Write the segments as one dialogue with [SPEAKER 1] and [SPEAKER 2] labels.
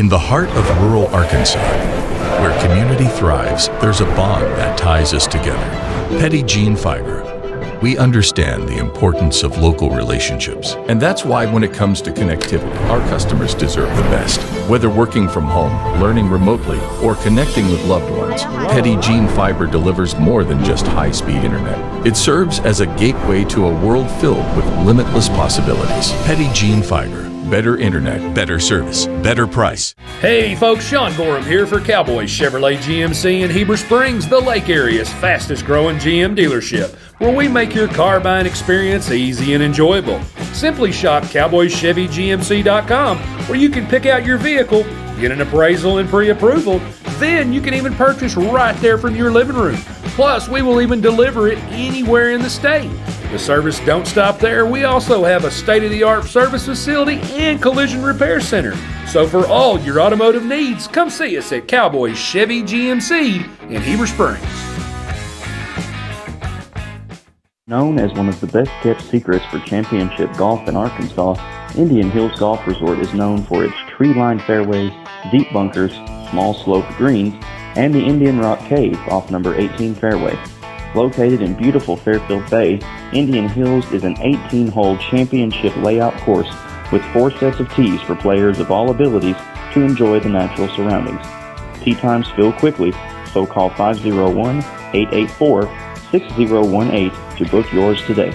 [SPEAKER 1] In the heart of rural Arkansas, where community thrives, there's a bond that ties us together. Petit Jean Fiber. We understand the importance of local relationships, and that's why when it comes to connectivity, our customers deserve the best. Whether working from home, learning remotely, or connecting with loved ones, Petit Jean Fiber delivers more than just high-speed internet. It serves as a gateway to a world filled with limitless possibilities. Petit Jean Fiber. Better internet, better service, better price.
[SPEAKER 2] Hey folks, Sean Gorham here for Cowboys Chevrolet GMC in Heber Springs, the Lake Area's fastest growing GM dealership, where we make your car buying experience easy and enjoyable. Simply shop CowboysChevyGMC.com, where you can pick out your vehicle, get an appraisal and pre-approval, then you can even purchase right there from your living room. Plus, we will even deliver it anywhere in the state. The service don't stop there. We also have a state-of-the-art service facility and collision repair center. So for all your automotive needs, come see us at Cowboys Chevy GMC in Heber Springs.
[SPEAKER 3] Known as one of the best-kept secrets for championship golf in Arkansas, Indian Hills Golf Resort is known for its tree-lined fairways, deep bunkers, small sloped greens, and the Indian Rock Cave off number 18 fairway. Located in beautiful Fairfield Bay, Indian Hills is an 18-hole championship layout course with 4 sets of tees for players of all abilities to enjoy the natural surroundings. Tee times fill quickly, so call 501-884-6018 to book yours today.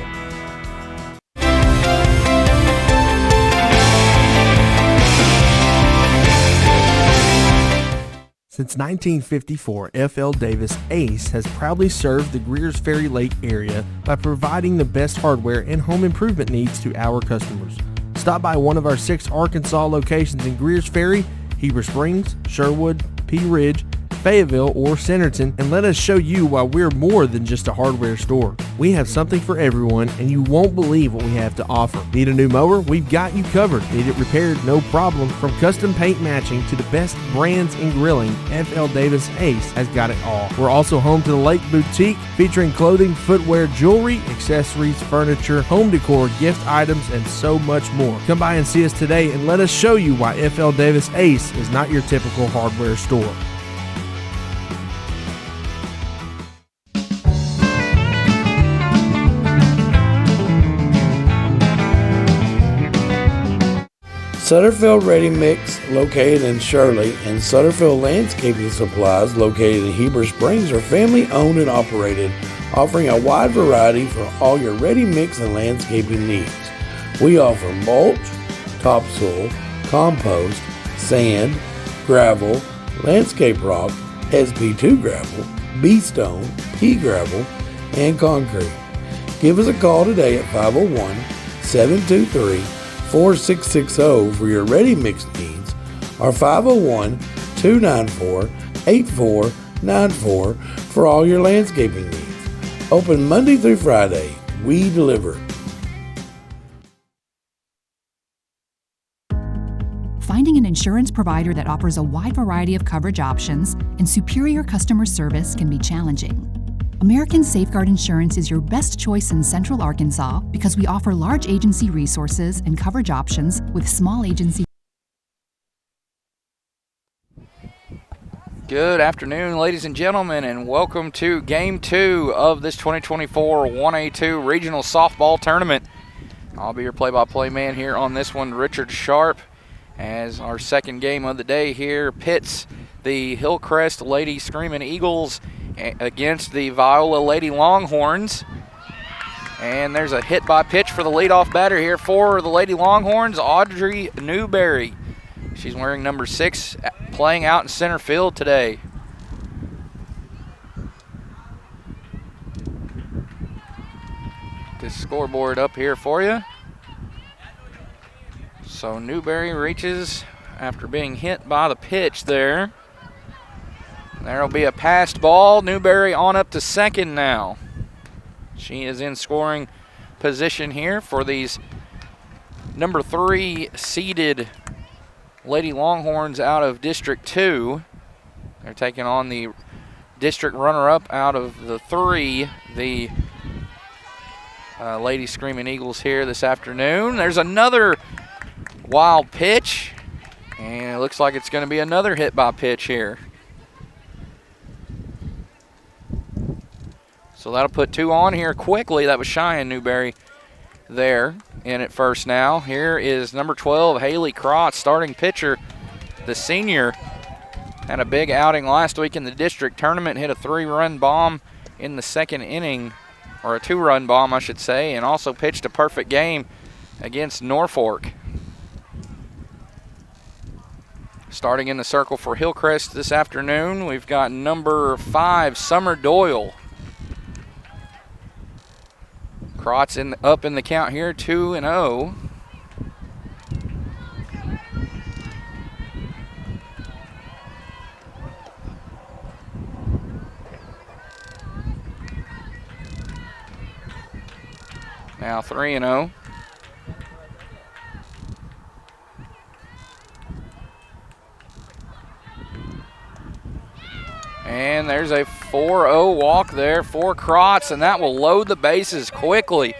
[SPEAKER 4] Since 1954, F.L. Davis Ace has proudly served the Greers Ferry Lake area by providing the best hardware and home improvement needs to our customers. Stop by one of our 6 Arkansas locations in Greers Ferry, Heber Springs, Sherwood, Pea Ridge, Fayetteville, or Centerton, and let us show you why we're more than just a hardware store. We have something for everyone, and you won't believe what we have to offer. Need a new mower? We've got you covered. Need it repaired? No problem. From custom paint matching to the best brands in grilling, F.L. Davis Ace has got it all. We're also home to the Lake Boutique, featuring clothing, footwear, jewelry, accessories, furniture, home decor, gift items, and so much more. Come by and see us today, and let us show you why F.L. Davis Ace is not your typical hardware store.
[SPEAKER 5] Sutterfield Ready Mix, located in Shirley, and Sutterfield Landscaping Supplies, located in Heber Springs, are family owned and operated, offering a wide variety for all your ready mix and landscaping needs. We offer mulch, topsoil, compost, sand, gravel, landscape rock, SP2 gravel, B-stone, pea gravel, and concrete. Give us a call today at 501-723-4660 for your ready mix needs, or 501-294-8494 for all your landscaping needs. Open Monday through Friday. We deliver.
[SPEAKER 6] Finding an insurance provider that offers a wide variety of coverage options and superior customer service can be challenging. American Safeguard Insurance is your best choice in Central Arkansas because we offer large agency resources and coverage options with small agency.
[SPEAKER 7] Good afternoon, ladies and gentlemen, and welcome to Game 2 of this 2024 1A-2 Regional Softball Tournament. I'll be your play-by-play man here on this one, Richard Sharp, as our second game of the day here pits the Hillcrest Lady Screaming Eagles against the Viola Lady Longhorns. And there's a hit by pitch for the leadoff batter here for the Lady Longhorns, Audrey Newberry. She's wearing number 6, playing out in center field today. This scoreboard up here for you. So Newberry reaches after being hit by the pitch there. There'll be a passed ball. Newberry on up to second now. She is in scoring position here for these number 3 seeded Lady Longhorns out of District 2. They're taking on the district runner-up out of the 3, the Lady Screaming Eagles here this afternoon. There's another wild pitch, And it looks like it's going to be another hit by pitch here. So that'll put 2 on here quickly. That was Cheyenne Newberry there in at first now. Here is number 12, Haley Crotts, starting pitcher. The senior had a big outing last week in the district tournament, hit a 3-run bomb in the second inning, or a 2-run bomb, I should say, and also pitched a perfect game against Norfolk. Starting in the circle for Hillcrest this afternoon, we've got number 5, Summer Doyle. Crotts up in the count here, 2-0. Now 3-0. And there's a 4-0 walk there for Crotts, and that will load the bases quickly.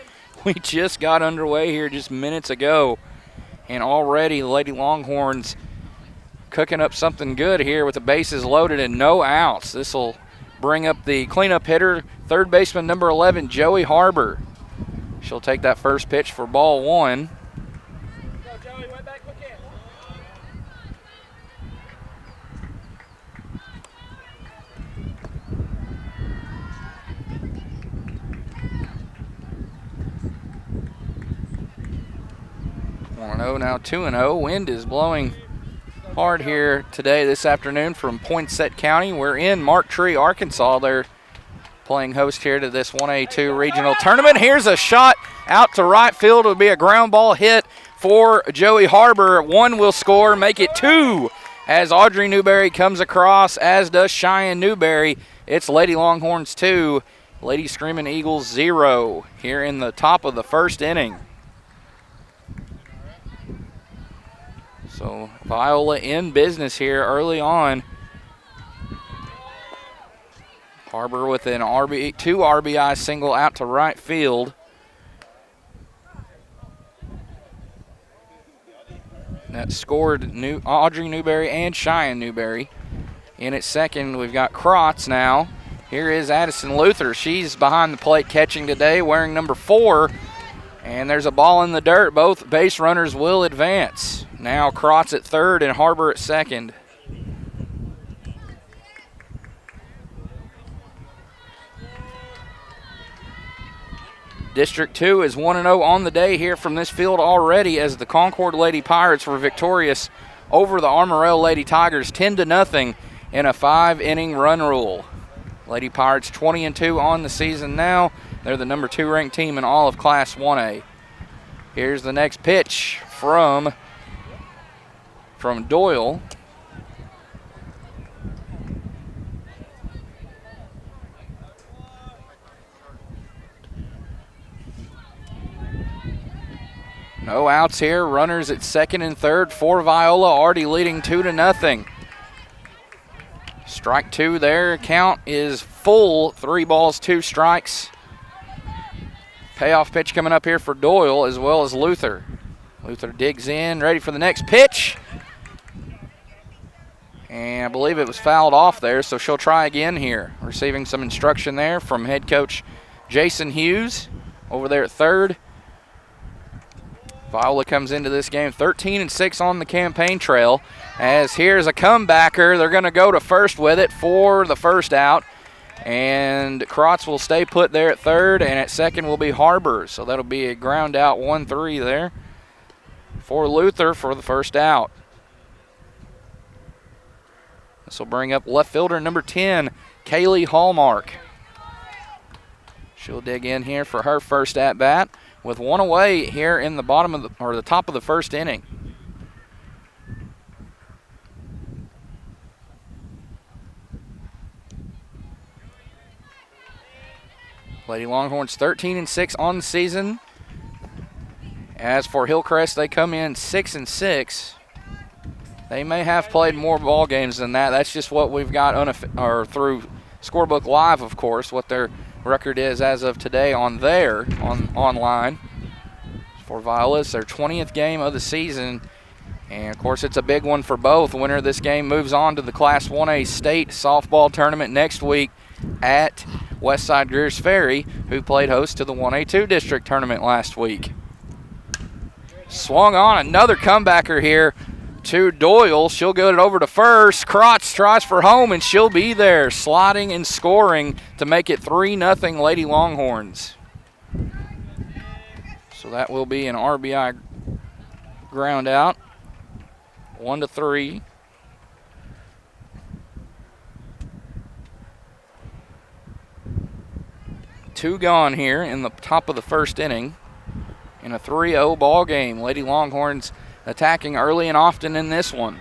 [SPEAKER 7] We just got underway here just minutes ago, and already the Lady Longhorns cooking up something good here with the bases loaded and no outs. This will bring up the cleanup hitter, third baseman number 11, Joey Harbor. She'll take that first pitch for ball 1. Now 2-0. Wind is blowing hard here today, this afternoon from Poinsett County. We're in Mark Tree, Arkansas. They're playing host here to this 1A-2 regional tournament. Here's a shot out to right field. It would be a ground ball hit for Joey Harbor. 1 will score, make it 2 as Audrey Newberry comes across, as does Cheyenne Newberry. It's Lady Longhorns 2, Lady Screaming Eagles 0 here in the top of the first inning. So Viola in business here early on. Harbor with an 2 RBI single out to right field. That scored Audrey Newberry and Cheyenne Newberry. In at second, we've got Crotts now. Here is Addison Luther. She's behind the plate catching today, wearing number 4. And there's a ball in the dirt. Both base runners will advance. Now Crotts at third and Harbor at second. District 2 is 1-0 on the day here from this field already, as the Concord Lady Pirates were victorious over the Armorel Lady Tigers 10-0 in a 5-inning run rule. Lady Pirates 20-2 on the season now. They're the number 2 ranked team in all of Class 1A. Here's the next pitch from Doyle. No outs here. Runners at second and third for Viola, already leading 2-0. Strike 2 there. Count is full. 3 balls, 2 strikes. Payoff pitch coming up here for Doyle as well as Luther. Luther digs in, ready for the next pitch. And I believe it was fouled off there, so she'll try again here. Receiving some instruction there from head coach Jason Hughes over there at third. Viola comes into this game 13-6 on the campaign trail, as here's a comebacker. They're going to go to first with it for the first out. And Crotts will stay put there at third, and at second will be Harbor. So that'll be a ground out 1-3 there for Luther for the first out. This will bring up left fielder number 10, Kaylee Hallmark. She'll dig in here for her first at bat with 1 away here in the bottom of the top of the first inning. Lady Longhorns 13-6 on the season. As for Hillcrest, they come in 6-6. They may have played more ball games than that. That's just what we've got through Scorebook Live, of course, what their record is as of today on online. For Viola, it's their 20th game of the season, And, of course, it's a big one for both. The winner of this game moves on to the Class 1A state softball tournament next week at Westside Greers Ferry, who played host to the 1A-2 district tournament last week. Swung on, another comebacker here to Doyle. She'll get it over to first. Krotz tries for home, and she'll be there, sliding and scoring to make it 3-0 Lady Longhorns. So that will be an RBI ground out. 1-3. Two gone here in the top of the first inning in a 3-0 ball game. Lady Longhorns attacking early and often in this one.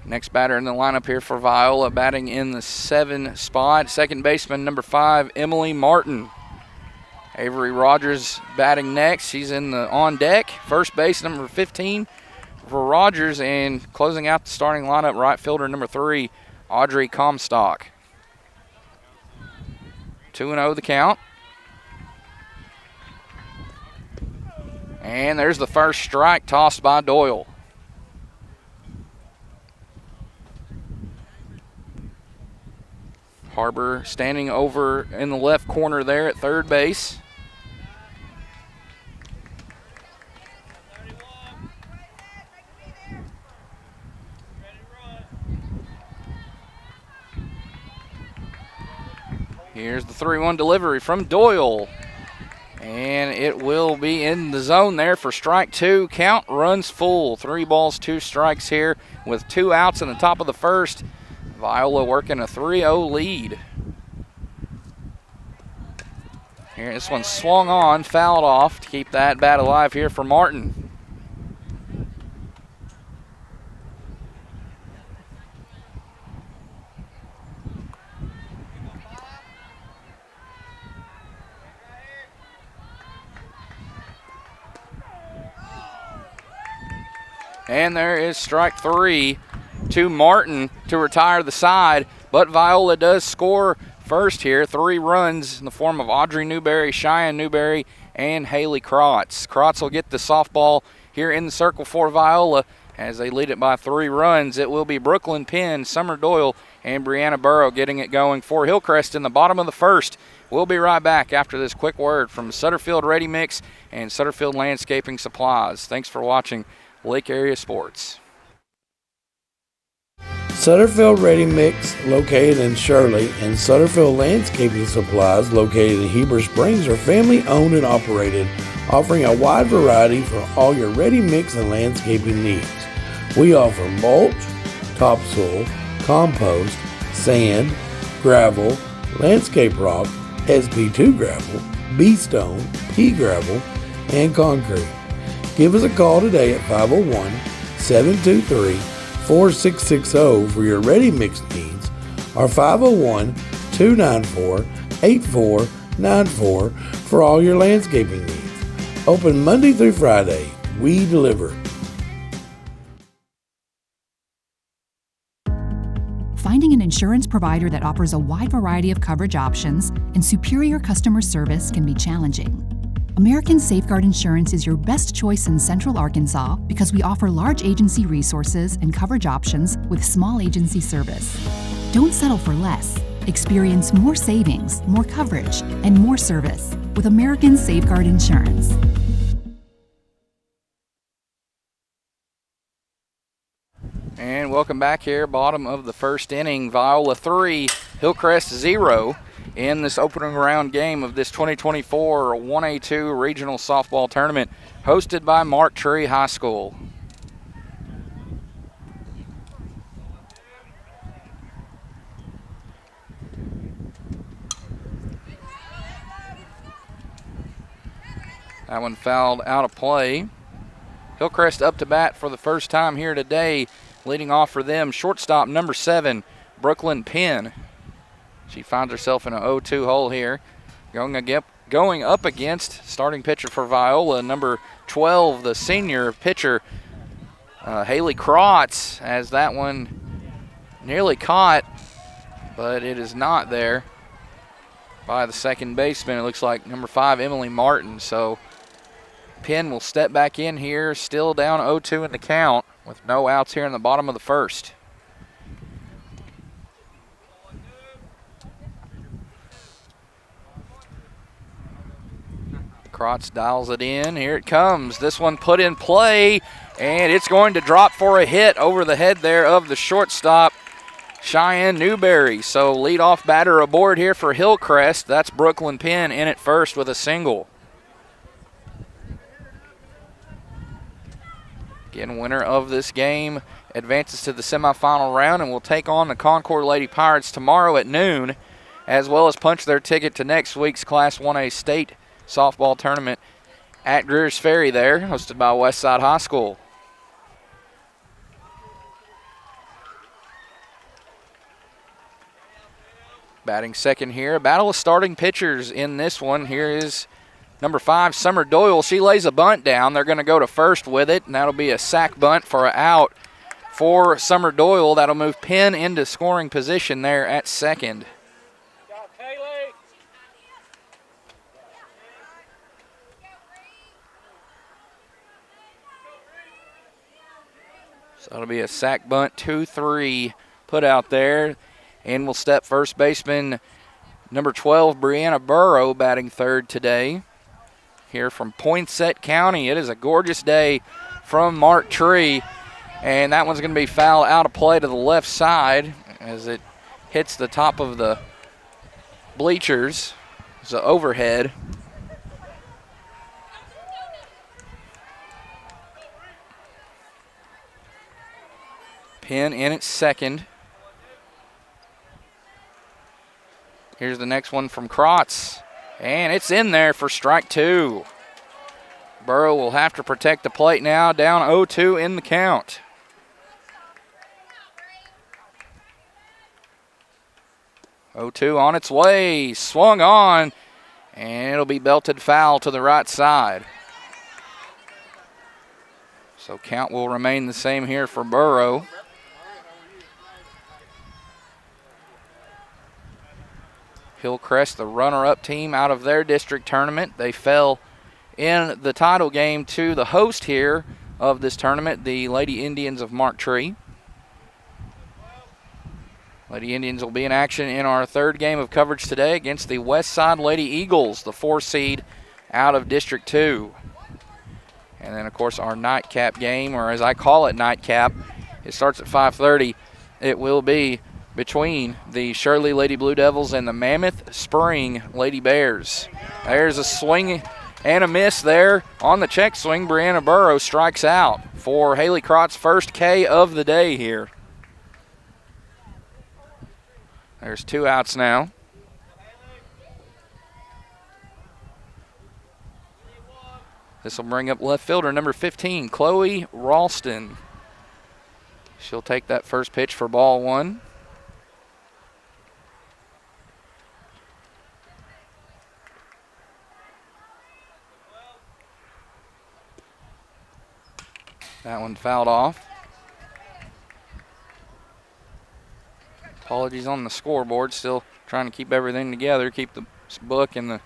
[SPEAKER 7] Next batter in the lineup here for Viola, batting in the 7 spot. Second baseman, number 5, Emily Martin. Avery Rogers batting next. She's in the on deck. First base, number 15 for Rogers, and closing out the starting lineup, right fielder number 3, Audrey Comstock. 2-0 the count. And there's the first strike tossed by Doyle. Harbor standing over in the left corner there at third base. Here's the 3-1 delivery from Doyle. And it will be in the zone there for strike 2. Count runs full. 3 balls, 2 strikes here with 2 outs in the top of the first. Viola working a 3-0 lead. Here, this one swung on, fouled off to keep that bat alive here for Martin. And there is strike 3 to Martin to retire the side, but Viola does score first here. 3 runs in the form of Audrey Newberry, Cheyenne Newberry, and Haley Krotz. Krotz will get the softball here in the circle for Viola as they lead it by 3 runs. It will be Brooklyn Penn, Summer Doyle, and Brianna Burrow getting it going for Hillcrest in the bottom of the first. We'll be right back after this quick word from Sutterfield Ready Mix and Sutterfield Landscaping Supplies. Thanks for watching Lake Area Sports.
[SPEAKER 5] Sutterfield Ready Mix, located in Shirley, and Sutterfield Landscaping Supplies, located in Heber Springs, are family owned and operated, offering a wide variety for all your ready mix and landscaping needs. We offer mulch, topsoil, compost, sand, gravel, landscape rock, SP2 gravel, B-stone, pea gravel, and concrete. Give us a call today at 501-723-4660 for your ready mix needs, or 501-294-8494 for all your landscaping needs. Open Monday through Friday. We deliver.
[SPEAKER 6] Finding an insurance provider that offers a wide variety of coverage options and superior customer service can be challenging. American Safeguard Insurance is your best choice in Central Arkansas because we offer large agency resources and coverage options with small agency service. Don't settle for less. Experience more savings, more coverage, and more service with American Safeguard Insurance.
[SPEAKER 7] And welcome back here, bottom of the first inning. Viola 3, Hillcrest 0 in this opening round game of this 2024 1A-2 Regional Softball Tournament hosted by Mark Tree High School. That one fouled out of play. Hillcrest up to bat for the first time here today. Leading off for them, shortstop number 7, Brooklyn Penn. She finds herself in an 0-2 hole here. Going up against starting pitcher for Viola, number 12, the senior pitcher, Haley Krotz has that one nearly caught, but it is not there by the second baseman. It looks like number 5, Emily Martin. So Penn will step back in here, still down 0-2 in the count with no outs here in the bottom of the first. Krotz dials it in. Here it comes. This one put in play, and it's going to drop for a hit over the head there of the shortstop, Cheyenne Newberry. So leadoff batter aboard here for Hillcrest. That's Brooklyn Penn in at first with a single. Again, winner of this game advances to the semifinal round and will take on the Concord Lady Pirates tomorrow at noon, as well as punch their ticket to next week's Class 1A state softball tournament at Greers Ferry there, hosted by Westside High School. Batting second here. A battle of starting pitchers in this one. Here is number 5, Summer Doyle. She lays a bunt down. They're going to go to first with it, and that'll be a sac bunt for an out for Summer Doyle. That'll move Penn into scoring position there at second. So it'll be a sac bunt, 2-3 put out there. And will step first baseman number 12, Brianna Burrow, batting third today. Here from Poinsett County. It is a gorgeous day from Mark Tree. And that one's going to be fouled out of play to the left side as it hits the top of the bleachers. It's an overhead. Penn in at second. Here's the next one from Krotz, and it's in there for strike 2. Burrow will have to protect the plate now, down 0-2 in the count. Oh-2 on its way, swung on, and it'll be belted foul to the right side. So count will remain the same here for Burrow. Hillcrest, the runner-up team out of their district tournament. They fell in the title game to the host here of this tournament, the Lady Indians of Mark Tree. Lady Indians will be in action in our third game of coverage today against the Westside Lady Eagles, the 4 seed out of District 2. And then, of course, our nightcap game, or as I call it, nightcap. It starts at 5:30. It will be between the Shirley Lady Blue Devils and the Mammoth Spring Lady Bears. There's a swing and a miss there on the check swing. Brianna Burrow strikes out for Haley Krotz's first K of the day here. There's 2 outs now. This will bring up left fielder number 15, Chloe Ralston. She'll take that first pitch for ball 1. That one fouled off. Apologies on the scoreboard. Still trying to keep everything together. Keep the book and the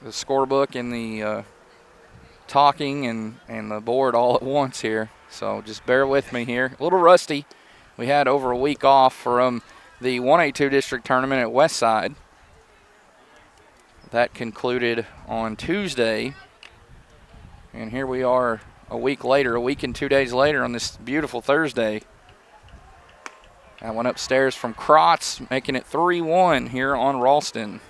[SPEAKER 7] scorebook and the talking and the board all at once here. So just bear with me here. A little rusty. We had over a week off from the 1A-2 district tournament at Westside. That concluded on Tuesday. And here we are a week and 2 days later on this beautiful Thursday. That one upstairs from Krotz, making it 3-1 here on Ralston.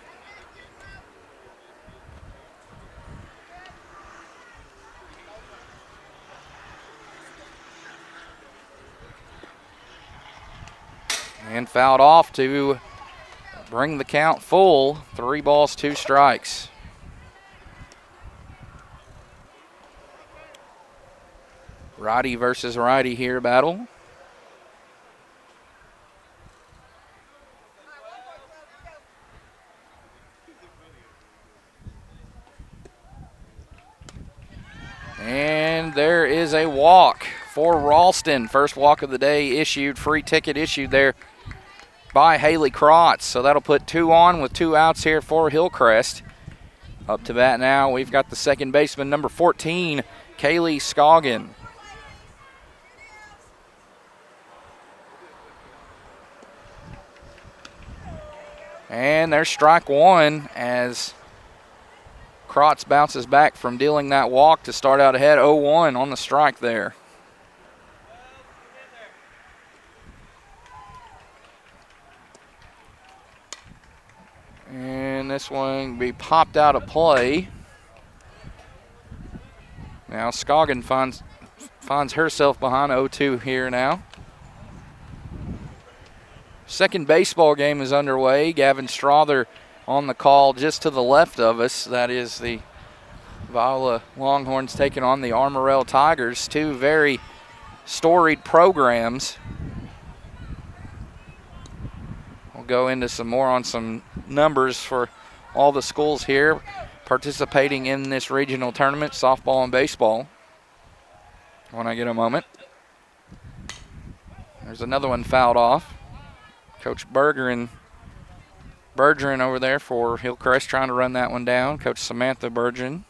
[SPEAKER 7] And fouled off to bring the count full. 3 balls, 2 strikes. Righty versus righty here battle. And there is a walk. walk for Ralston. First walk of the day issued, free ticket issued there by Haley Krotz. So that'll put 2 on with 2 outs here for Hillcrest. Up to bat now, we've got the second baseman, number 14, Kaylee Scoggin. And there's strike 1 as Krotz bounces back from dealing that walk to start out ahead 0-1 on the strike there. And this one will be popped out of play. Now Scoggin finds herself behind 0-2 here now. Second baseball game is underway. Gavin Strother on the call just to the left of us. That is the Viola Longhorns taking on the Armorel Tigers. 2 very storied programs. We'll go into some more on some numbers for all the schools here participating in this regional tournament, softball and baseball, when I get a moment. There's another one fouled off. Coach Bergeron over there for Hillcrest trying to run that one down. Coach Samantha Bergeron.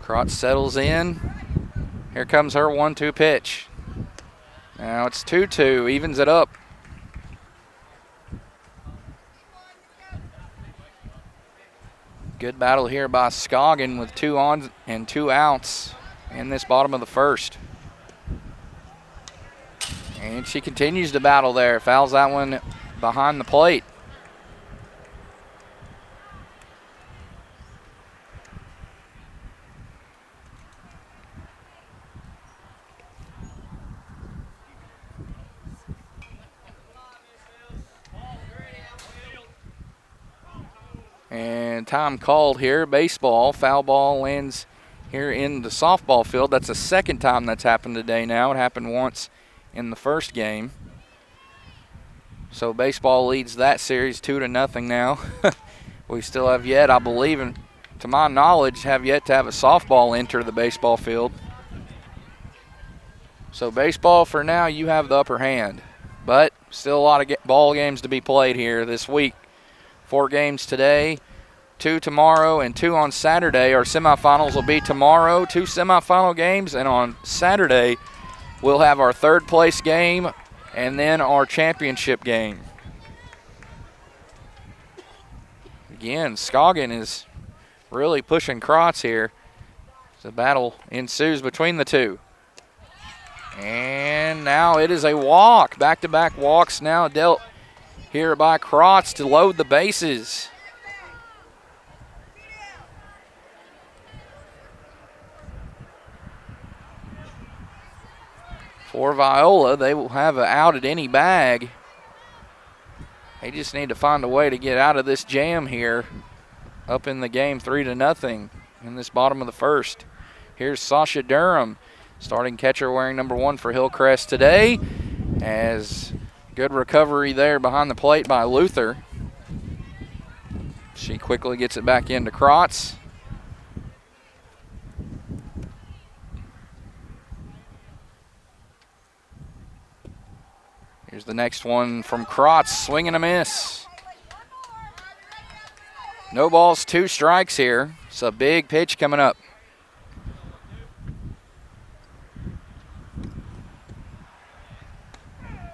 [SPEAKER 7] Krotz settles in. Here comes her 1-2 pitch. Now it's 2-2, evens it up. Good battle here by Scoggin with 2 on and 2 outs in this bottom of the first. And she continues to battle there. Fouls that one behind the plate. And time called here. Baseball. Foul ball lands here in the softball field. That's the second time that's happened today now. It happened once in the first game. So baseball leads that series 2-0 now. We still have yet, I believe, and to my knowledge, have yet to have a softball enter the baseball field. So baseball, for now, you have the upper hand. But still a lot of ball games to be played here this week. 4 games today, 2 tomorrow, and 2 on Saturday. Our semifinals will be tomorrow, 2 semifinal games, and on Saturday we'll have our third place game and then our championship game. Again, Scoggin is really pushing Krotz here. The battle ensues between the two. And now it is a walk. Back-to-back walks now dealt here by Krotz to load the bases. For Viola, they will have an out at any bag. They just need to find a way to get out of this jam here. Up in the game 3-0 in this bottom of the first. Here's Sasha Durham, starting catcher wearing number 1 for Hillcrest today. As good recovery there behind the plate by Luther. She quickly gets it back into Krotz. Here's the next one from Krotz, swing and a miss. No balls, 2 strikes here. It's a big pitch coming up.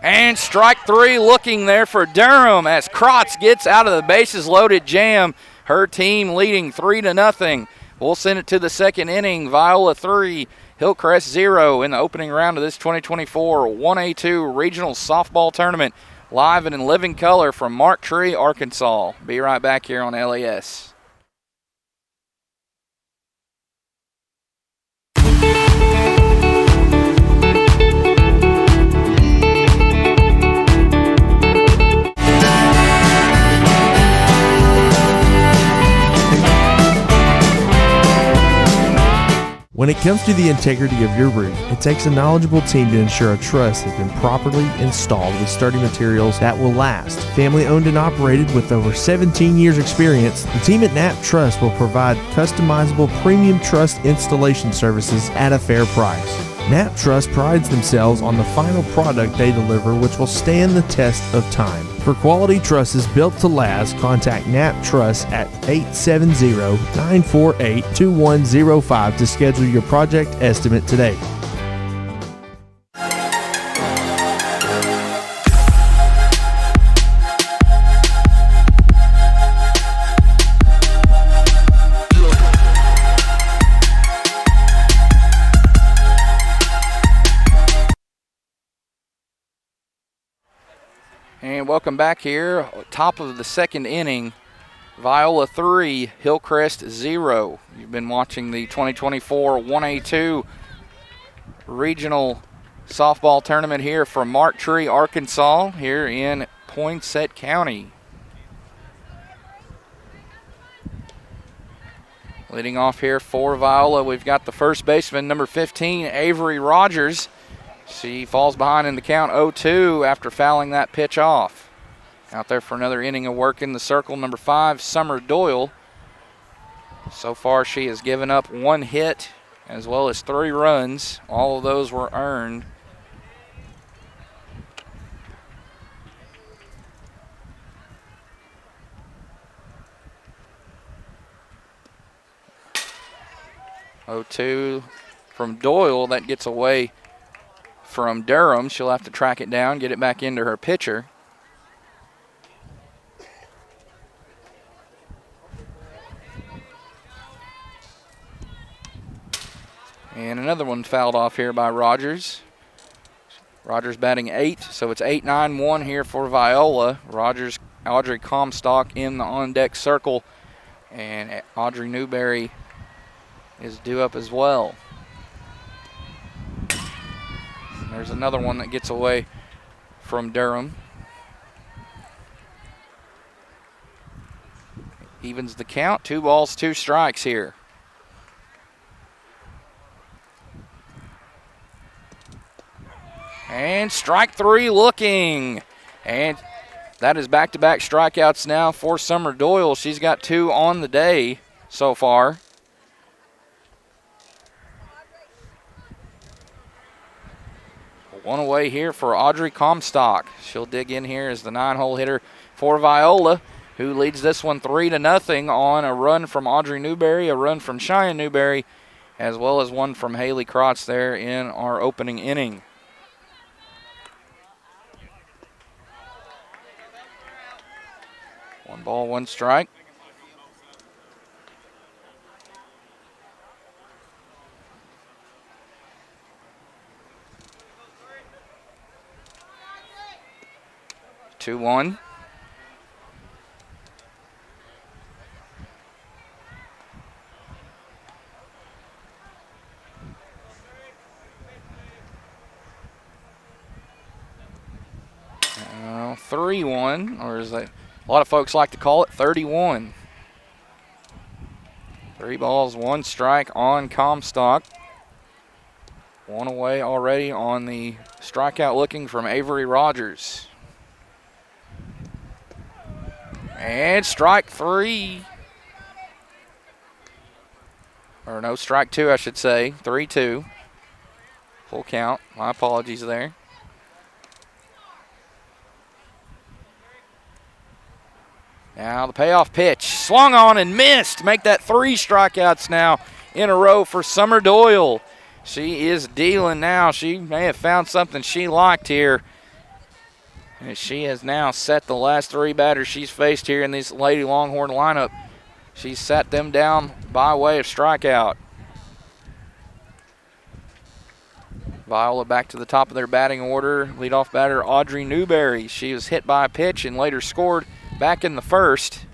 [SPEAKER 7] And strike 3 looking there for Durham as Krotz gets out of the bases loaded jam. Her team leading 3-0. We'll send it to the second inning. Viola 3, Hillcrest 0 in the opening round of this 2024 1A-2 Regional Softball Tournament. Live and in living color from Mark Tree, Arkansas. Be right back here on LAS.
[SPEAKER 4] When When it comes to the integrity of your roof, it takes a knowledgeable team to ensure a truss has been properly installed with sturdy materials that will last. Family owned and operated with over 17 years experience, the team at Knapp Truss will provide customizable premium truss installation services at a fair price. Knapp Truss prides themselves on the final product they deliver, which will stand the test of time. For quality trusses built to last, contact Knapp Truss at 870-948-2105 to schedule your project estimate today.
[SPEAKER 7] And welcome back here. Top of the second inning, Viola 3, Hillcrest 0. You've been watching the 2024 1A-2 Regional Softball Tournament here from Mark Tree, Arkansas, here in Poinsett County. Leading off here for Viola, we've got the first baseman, number 15, Avery Rogers. She falls behind in the count 0-2 after fouling that pitch off. Out there for another inning of work in the circle, number 5, Summer Doyle. So far she has given up 1 hit as well as 3 runs. All of those were earned. Oh, 2 from Doyle. That gets away from Durham. She'll have to track it down, get it back into her pitcher. And another one fouled off here by Rogers. Rogers batting 8, so it's 8-9-1 here for Viola. Rogers, Audrey Comstock in the on-deck circle, and Audrey Newberry is due up as well. There's another one that gets away from Durham. Evens the count. 2 balls, 2 strikes here. And strike 3 looking. And that is back-to-back strikeouts now for Summer Doyle. She's got 2 on the day so far. One away here for Audrey Comstock. She'll dig in here as the 9-hole hitter for Viola, who leads this one 3-0 on a run from Audrey Newberry, a run from Cheyenne Newberry, as well as one from Haley Krotz there in our opening inning. One ball, 1 strike. Two, 1. Now 3-1, or is that a lot of folks like to call it 31. 3 balls, 1 strike on Comstock. 1 away already on the strikeout looking from Avery Rogers. And strike 3. Or no, strike 2, I should say. 3-2. Full count. My apologies there. Now the payoff pitch. Swung on and missed. Make that 3 strikeouts now in a row for Summer Doyle. She is dealing now. She may have found something she liked here. And she has now set the last 3 batters she's faced here in this Lady Longhorn lineup. She's sat them down by way of strikeout. Viola back to the top of their batting order. Leadoff batter Audrey Newberry. She was hit by a pitch and later scored back in the first.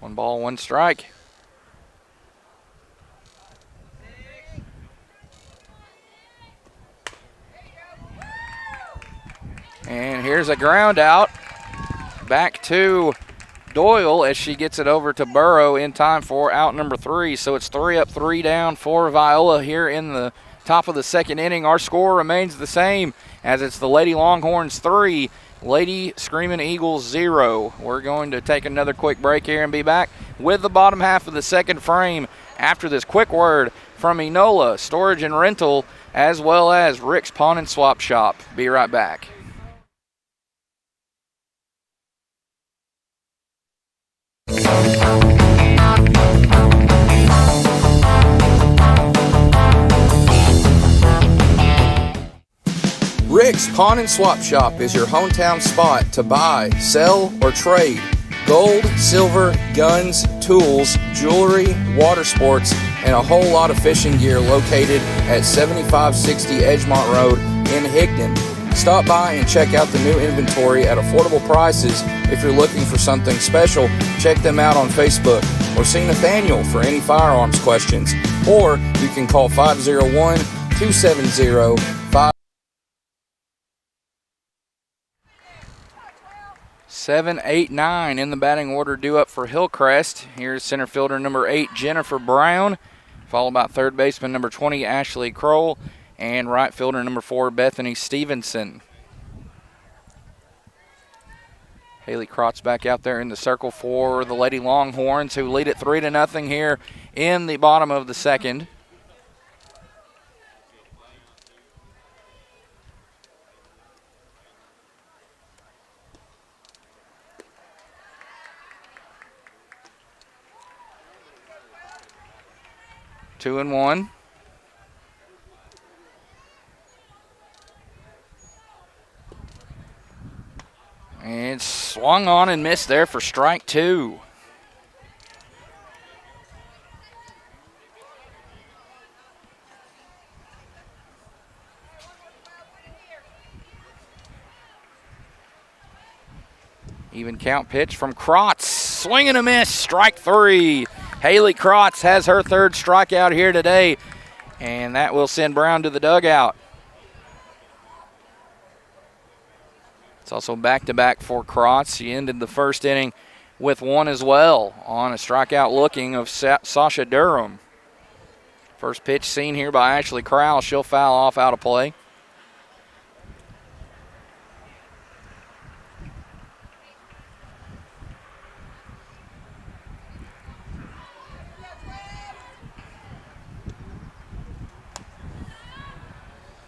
[SPEAKER 7] One ball, 1 strike. And here's a ground out back to Doyle as she gets it over to Burrow in time for out number 3. So it's 3 up, 3 down for Viola here in the top of the second inning. Our score remains the same as it's the Lady Longhorns 3, Lady Screaming Eagles 0. We're going to take another quick break here and be back with the bottom half of the second frame after this quick word from Enola Storage and Rental, as well as Rick's Pawn and Swap Shop. Be right back. Rick's Pawn and Swap Shop is your hometown spot to buy, sell, or trade gold, silver, guns, tools, jewelry, water sports, and a whole lot of fishing gear located at 7560 Edgemont Road in Higdon. Stop by and check out the new inventory at affordable prices. If you're looking for something special, check them out on Facebook or see Nathaniel for any firearms questions. Or you can call 501-270-5. 7, 8, 9 in the batting order due up for Hillcrest. Here's center fielder number 8, Jennifer Brown, followed by third baseman number 20, Ashley Kroll, and right fielder number 4, Bethany Stevenson. Haley Krotz back out there in the circle for the Lady Longhorns, who lead it 3-0 here in the bottom of the second. Two and one. And swung on and missed there for strike 2. Even count pitch from Krotz. Swing and a miss, strike 3. Haley Krotz has her third strikeout here today, and that will send Brown to the dugout. It's also back-to-back for Krotz. She ended the first inning with one as well on a strikeout looking of Sasha Durham. First pitch seen here by Ashley Crowell. She'll foul off out of play.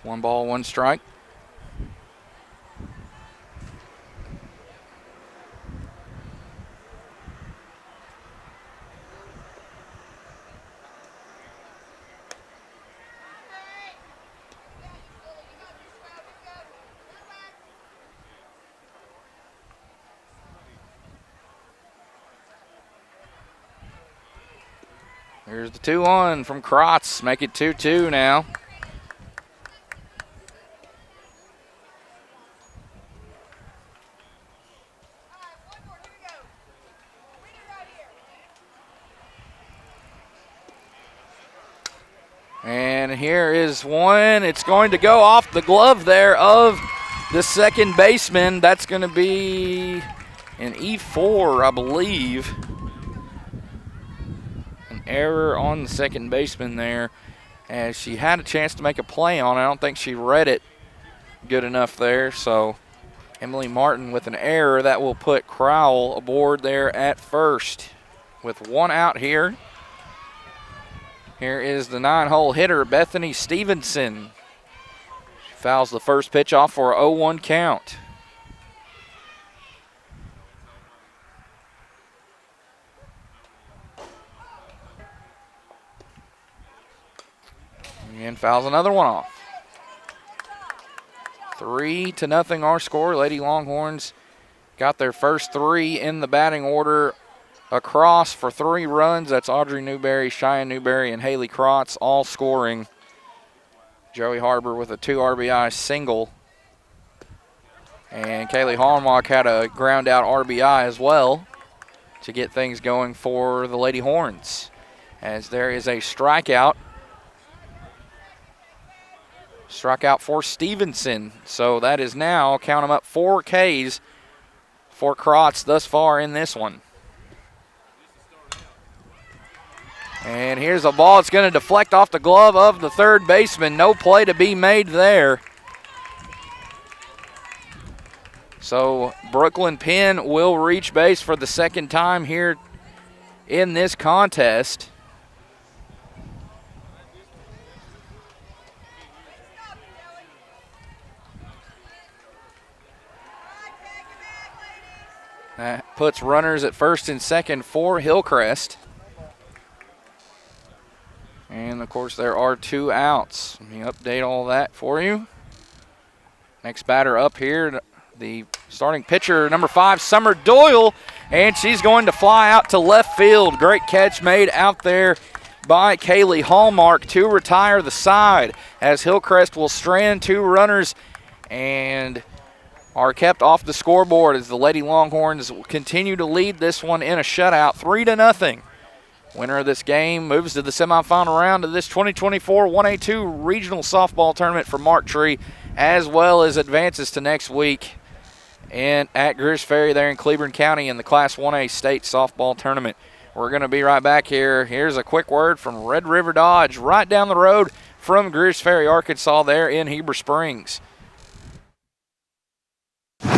[SPEAKER 7] One ball, one strike. Here's the 2-1 from Krotz. Make it 2-2 now. And here is one. It's going to go off the glove there of the second baseman. That's going to be an E4, I believe. An error on the second baseman there, as she had a chance to make a play on it. I don't think she read it good enough there. So Emily Martin with an error. That will put Crowell aboard there at first with one out here. Here is the 9-hole hitter, Bethany Stevenson. She fouls the first pitch off for a 0-1 count. And fouls another one off. 3-0 our score. Lady Longhorns got their first 3 in the batting order across for 3 runs. That's Audrey Newberry, Cheyenne Newberry, and Haley Krotz all scoring. Joey Harbor with a 2 RBI single. And Kaylee Harmach had a ground out RBI as well to get things going for the Lady Horns. As there is a strikeout. Strikeout for Stevenson. So that is now, count them up, 4 Ks for Krotz thus far in this one. And here's a ball. It's going to deflect off the glove of the third baseman. No play to be made there. So Brooklyn Penn will reach base for the second time here in this contest. That puts runners at first and second for Hillcrest. And, of course, there are 2 outs. Let me update all that for you. Next batter up here, the starting pitcher, number 5, Summer Doyle, and she's going to fly out to left field. Great catch made out there by Kaylee Hallmark to retire the side, as Hillcrest will strand 2 runners and are kept off the scoreboard as the Lady Longhorns continue to lead this one in a shutout, 3-0. Winner of this game moves to the semifinal round of this 2024 1A-2 regional softball tournament for Mark Tree, as well as advances to next week and at Greers Ferry there in Cleburne County in the Class 1A state softball tournament. We're going to be right back here. Here's a quick word from Red River Dodge, right down the road from Greers Ferry, Arkansas, there in Heber Springs.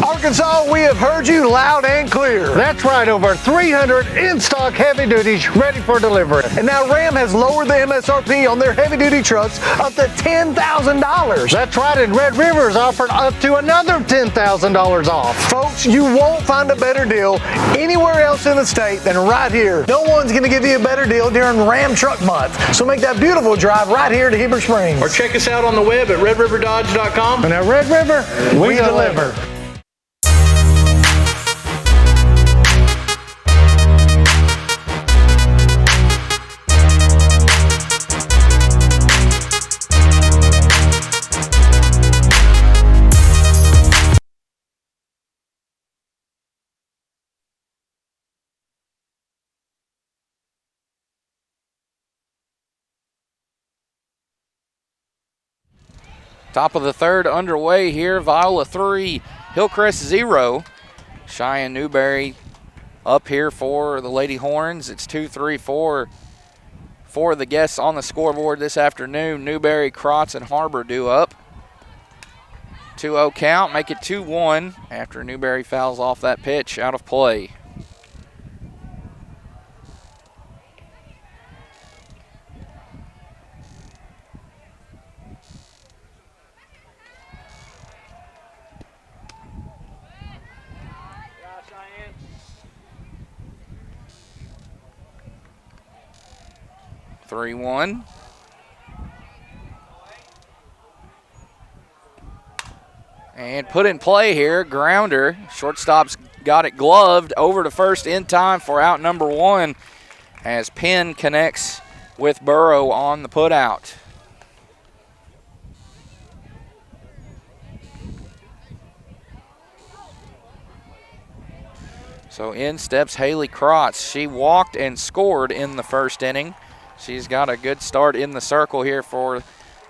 [SPEAKER 8] Arkansas, we have heard you loud and clear. That's right, over 300 in-stock heavy duties ready for delivery. And now Ram has lowered the MSRP on their heavy duty trucks up to $10,000. That's right, and Red River is offering up to another $10,000 off. Folks, you won't find a better deal anywhere else in the state than right here. No one's going to give you a better deal during Ram Truck Month. So make that beautiful drive right here to Heber Springs.
[SPEAKER 9] Or check us out on the web at redriverdodge.com.
[SPEAKER 8] And at Red River, we deliver.
[SPEAKER 7] Top of the third underway here. Viola 3, Hillcrest 0. Cheyenne Newberry up here for the Lady Horns. It's 2-3-4 for the guests on the scoreboard this afternoon. Newberry, Krotz, and Harbor due up. 2-0 count, make it 2-1 after Newberry fouls off that pitch out of play. Yeah, 3-1. And put in play here, grounder. Shortstop's got it gloved over to first in time for out number 1 as Penn connects with Burrow on the putout. So in steps Haley Krotz. She walked and scored in the first inning. She's got a good start in the circle here for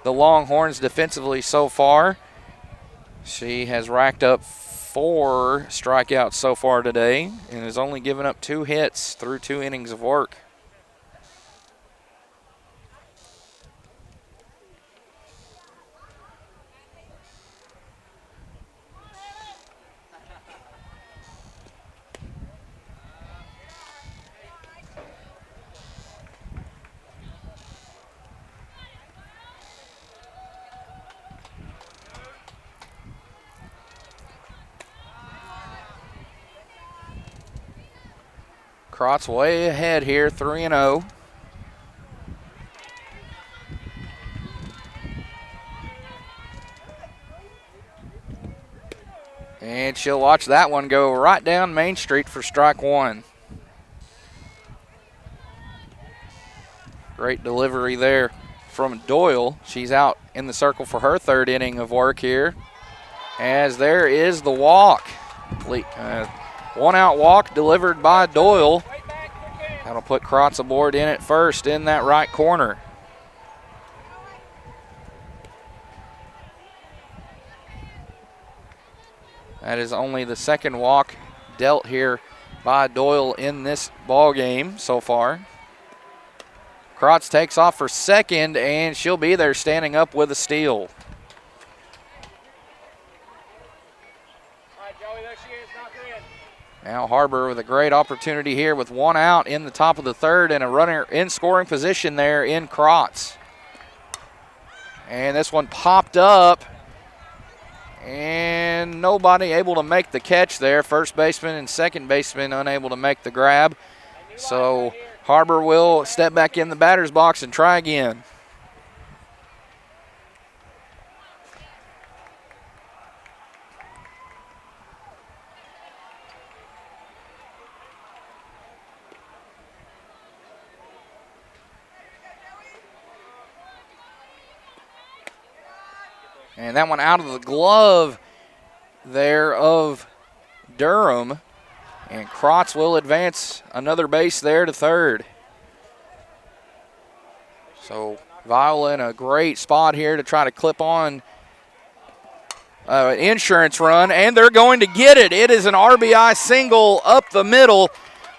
[SPEAKER 7] the Longhorns defensively so far. She has racked up 4 strikeouts so far today and has only given up 2 hits through 2 innings of work. Krotz way ahead here, 3-0. And she'll watch that one go right down Main Street for strike 1. Great delivery there from Doyle. She's out in the circle for her 3rd inning of work here. As there is the walk. 1-out walk delivered by Doyle. That'll put Krotz aboard in at first in that right corner. That is only the 2nd walk dealt here by Doyle in this ball game so far. Krotz takes off for second, and she'll be there standing up with a steal. Now Harbor with a great opportunity here with one out in the top of the third and a runner in scoring position there in Krotz. And this one popped up, and nobody able to make the catch there. First baseman and second baseman unable to make the grab. So Harbor will step back in the batter's box and try again. And that one out of the glove there of Durham. And Krotz will advance another base there to third. So Viola in a great spot here to try to clip on an insurance run, and they're going to get it. It is an RBI single up the middle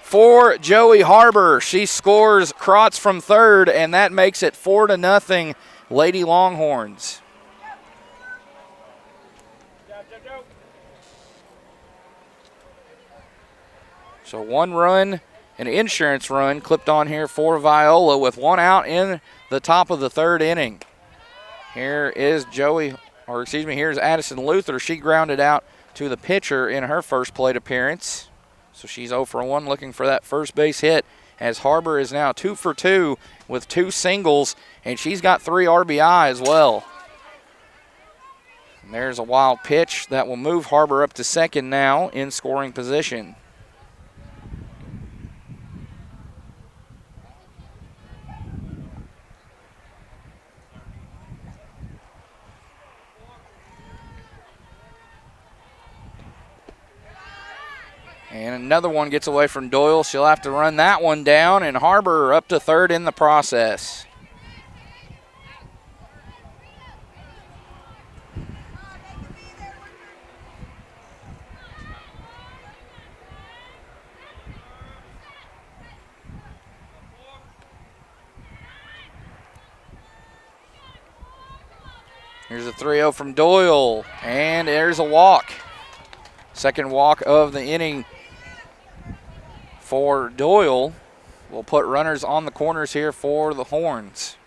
[SPEAKER 7] for Joey Harbor. She scores Krotz from third, and that makes it 4-0 Lady Longhorns. So one run, an insurance run clipped on here for Viola with one out in the top of the third inning. Here's Addison Luther. She grounded out to the pitcher in her first plate appearance. So she's 0 for 1 looking for that first base hit, as Harbor is now 2 for 2 with 2 singles, and she's got 3 RBI as well. And there's a wild pitch that will move Harbor up to second now in scoring position. And another one gets away from Doyle. She'll have to run that one down, and Harbor up to third in the process. Here's a 3-0 from Doyle, and there's a walk. Second walk of the inning for Doyle. We'll put runners on the corners here for the Horns.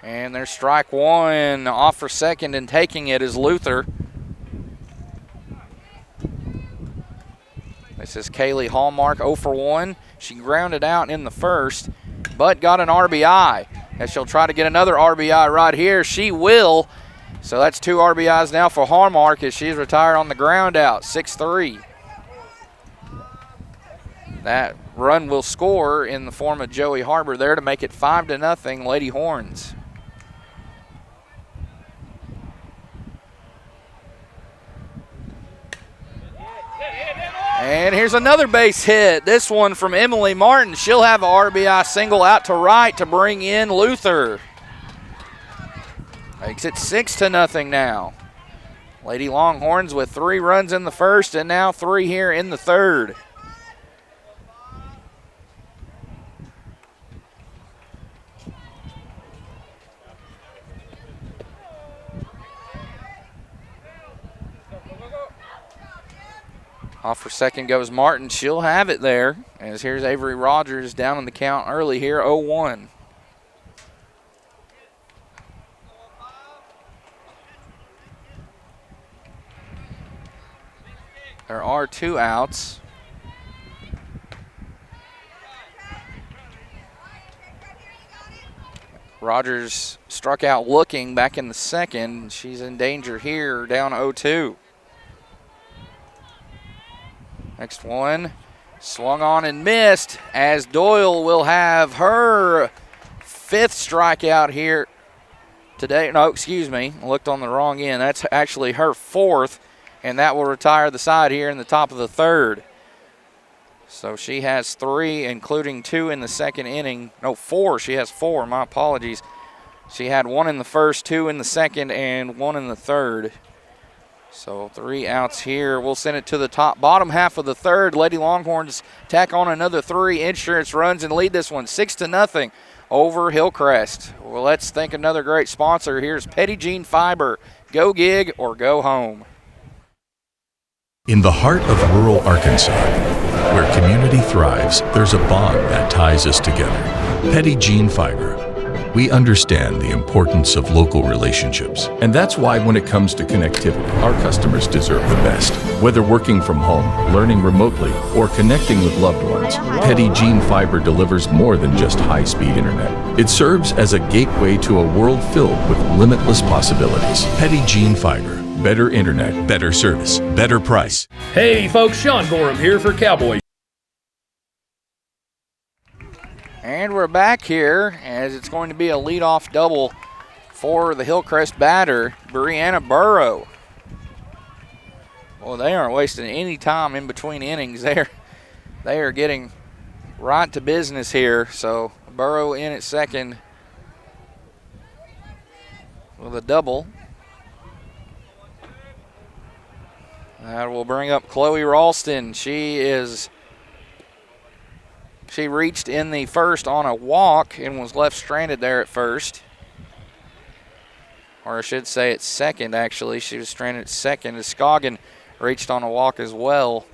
[SPEAKER 7] And there's strike one. Off for second, and taking it is Luther. This is Kaylee Hallmark, 0 for 1. She grounded out in the first, but got an RBI. As she'll try to get another RBI right here. She will. So that's 2 RBIs now for Hallmark as she's retired on the ground out, 6-3. That run will score in the form of Joey Harbor there to make it 5-0 Lady Horns. And here's another base hit. This one from Emily Martin. She'll have an RBI single out to right to bring in Luther. Makes it 6-0 now. Lady Longhorns with 3 runs in the first and now 3 here in the third. Off for second goes Martin. She'll have it there. As here's Avery Rogers down in the count early here, 0-1. There are 2 outs. Rogers struck out looking back in the second. She's in danger here, down 0-2. Next one, swung on and missed as Doyle will have her 5th strikeout here today. No, excuse me, looked on the wrong end. That's actually her 4th, and that will retire the side here in the top of the third. So she has 3, including 2 in the second inning. No, 4. She has 4. My apologies. She had 1 in the first, 2 in the second, and 1 in the third. So 3 outs here. We'll send it to the bottom half of the third. Lady Longhorns tack on another 3 insurance runs and lead this one 6-0 over Hillcrest. Well, let's thank another great sponsor. Here's Petit Jean Fiber. Go gig or go home.
[SPEAKER 1] In the heart of rural Arkansas, where community thrives, there's a bond that ties us together. Petit Jean Fiber. We understand the importance of local relationships, and that's why when it comes to connectivity, our customers deserve the best. Whether working from home, learning remotely, or connecting with loved ones, Petit Jean Fiber delivers more than just high-speed internet. It serves as a gateway to a world filled with limitless possibilities. Petit Jean Fiber. Better internet, better service, better price.
[SPEAKER 2] Hey folks, Sean Gorham here for Cowboys.
[SPEAKER 7] And we're back here as it's going to be a leadoff double for the Hillcrest batter, Brianna Burrow. Well, they aren't wasting any time in between innings. They are getting right to business here. So Burrow in at second with a double. That will bring up Chloe Ralston. She reached in the first on a walk and was left stranded there at first. Or I should say at second, actually. She was stranded at second as Scoggin reached on a walk as well.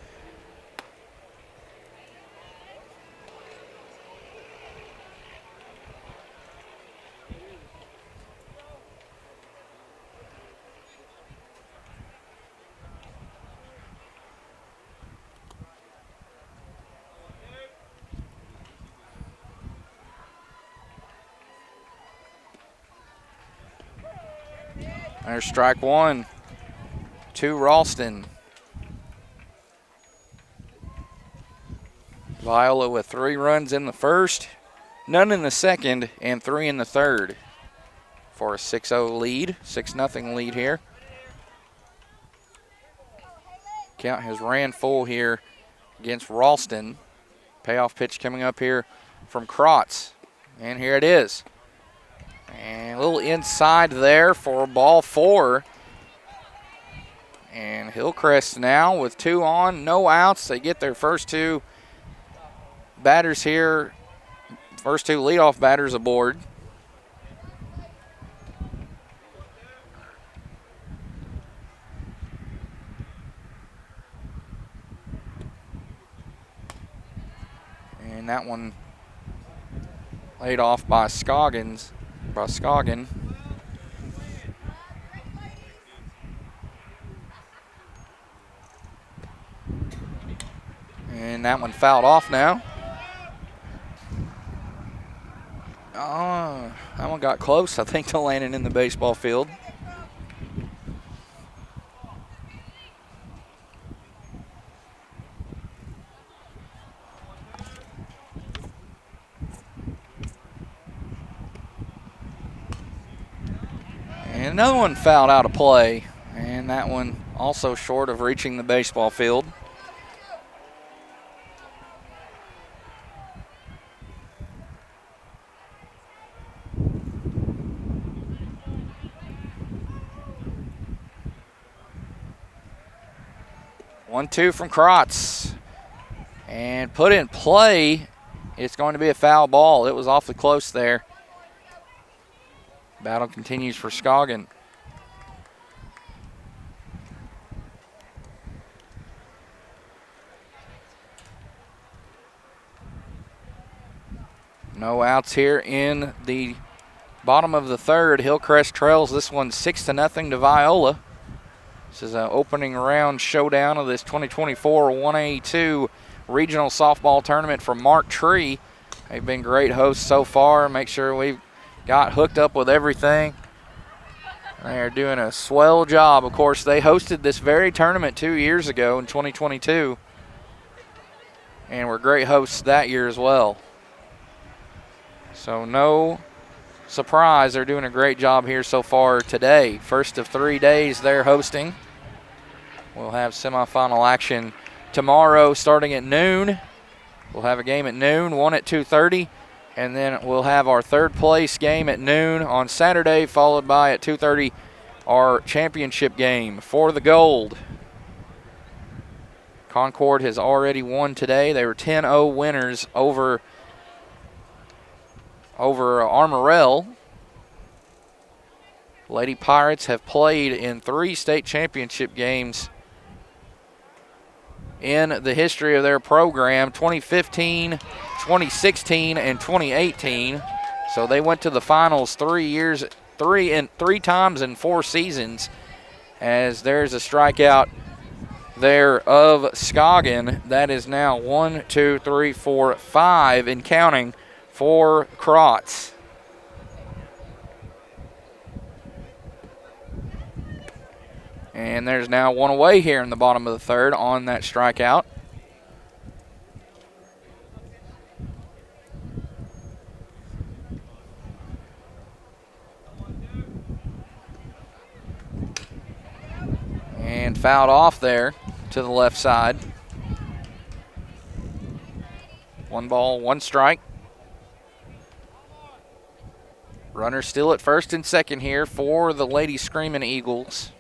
[SPEAKER 7] There's strike one to Ralston. Viola with 3 runs in the first, none in the second, and 3 in the third for a 6-0 lead, 6-0 lead here. Count has ran full here against Ralston. Payoff pitch coming up here from Krotz, and here it is. And a little inside there for ball 4. And Hillcrest now with 2 on, no outs. They get their first 2 batters here, first 2 leadoff batters aboard. And that one laid off by Scoggin. And that one fouled off now. Oh, that one got close, I think, to landing in the baseball field. And another one fouled out of play, and that one also short of reaching the baseball field. One-two from Krotz. And put in play, it's going to be a foul ball. It was awfully close there. Battle continues for Scoggin. No outs here in the bottom of the third. Hillcrest trails this one 6-0 to Viola. This is an opening round showdown of this 2024 1A-2 regional softball tournament from Mark Tree. They've been great hosts so far. Make sure we've got hooked up with everything. They are doing a swell job. Of course, they hosted this very tournament 2 years ago in 2022. And were great hosts that year as well. So no surprise, they're doing a great job here so far today. First of 3 days they're hosting. We'll have semifinal action tomorrow starting at noon. We'll have a game at noon, one at 2:30, and then we'll have our third place game at noon on Saturday, followed by at 2:30 our championship game for the gold. Concord has already won today. They were 10-0 winners over Armorel. Lady Pirates have played in 3 state championship games in the history of their program, 2015, 2016, and 2018. So they went to the finals 3 times in 4 seasons, as there's a strikeout there of Scoggin. That is now 1, 2, 3, 4, 5 and counting for Krotz. And there's now one away here in the bottom of the third on that strikeout. And fouled off there to the left side. 1 ball, 1 strike. Runner still at first and second here for the Lady Screaming Eagles.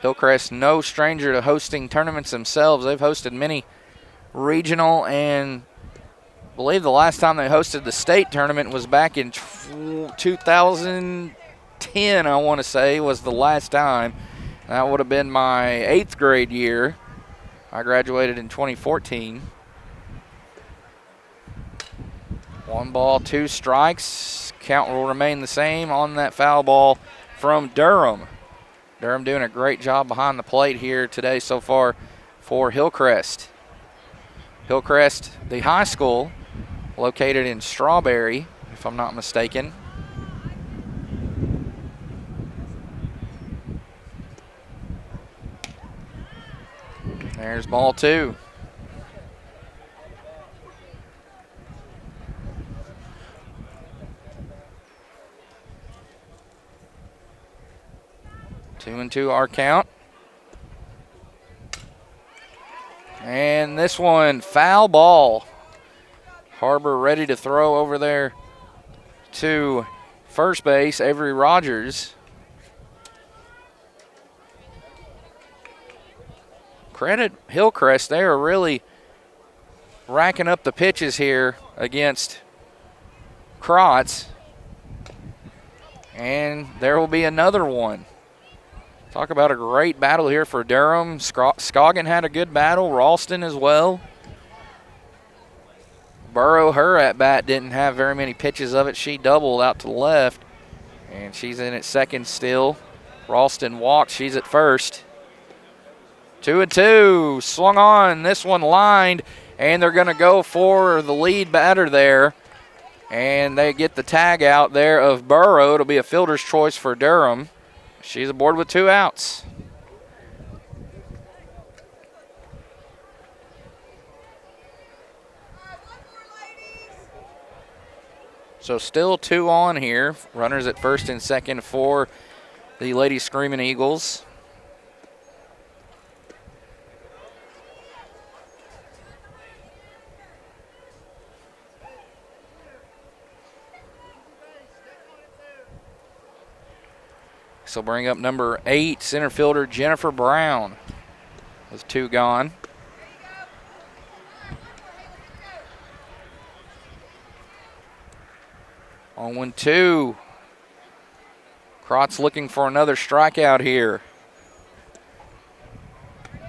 [SPEAKER 7] Hillcrest, no stranger to hosting tournaments themselves. They've hosted many regional, and I believe the last time they hosted the state tournament was back in 2010, I want to say, was the last time. That would have been my 8th grade year. I graduated in 2014. 1 ball, 2 strikes. Count will remain the same on that foul ball from Durham. Durham doing a great job behind the plate here today so far for Hillcrest. Hillcrest, the high school, located in Strawberry, if I'm not mistaken. There's ball 2. Two and 2 our count. And this one, foul ball. Harbor ready to throw over there to first base, Avery Rogers. Credit Hillcrest, they are really racking up the pitches here against Krotz. And there will be another one. Talk about a great battle here for Durham. Scoggin had a good battle, Ralston as well. Burrow, her at bat, didn't have very many pitches of it. She doubled out to the left, and she's in at second still. Ralston walked, she's at first. 2 and 2, swung on, this one lined, and they're going to go for the lead batter there. And they get the tag out there of Burrow. It'll be a fielder's choice for Durham. She's aboard with 2 outs. So still 2 on here. Runners at first and second for the Lady Screaming Eagles. So bring up number 8, center fielder Jennifer Brown with 2 gone. On 1-2. Krotz looking for another strikeout here.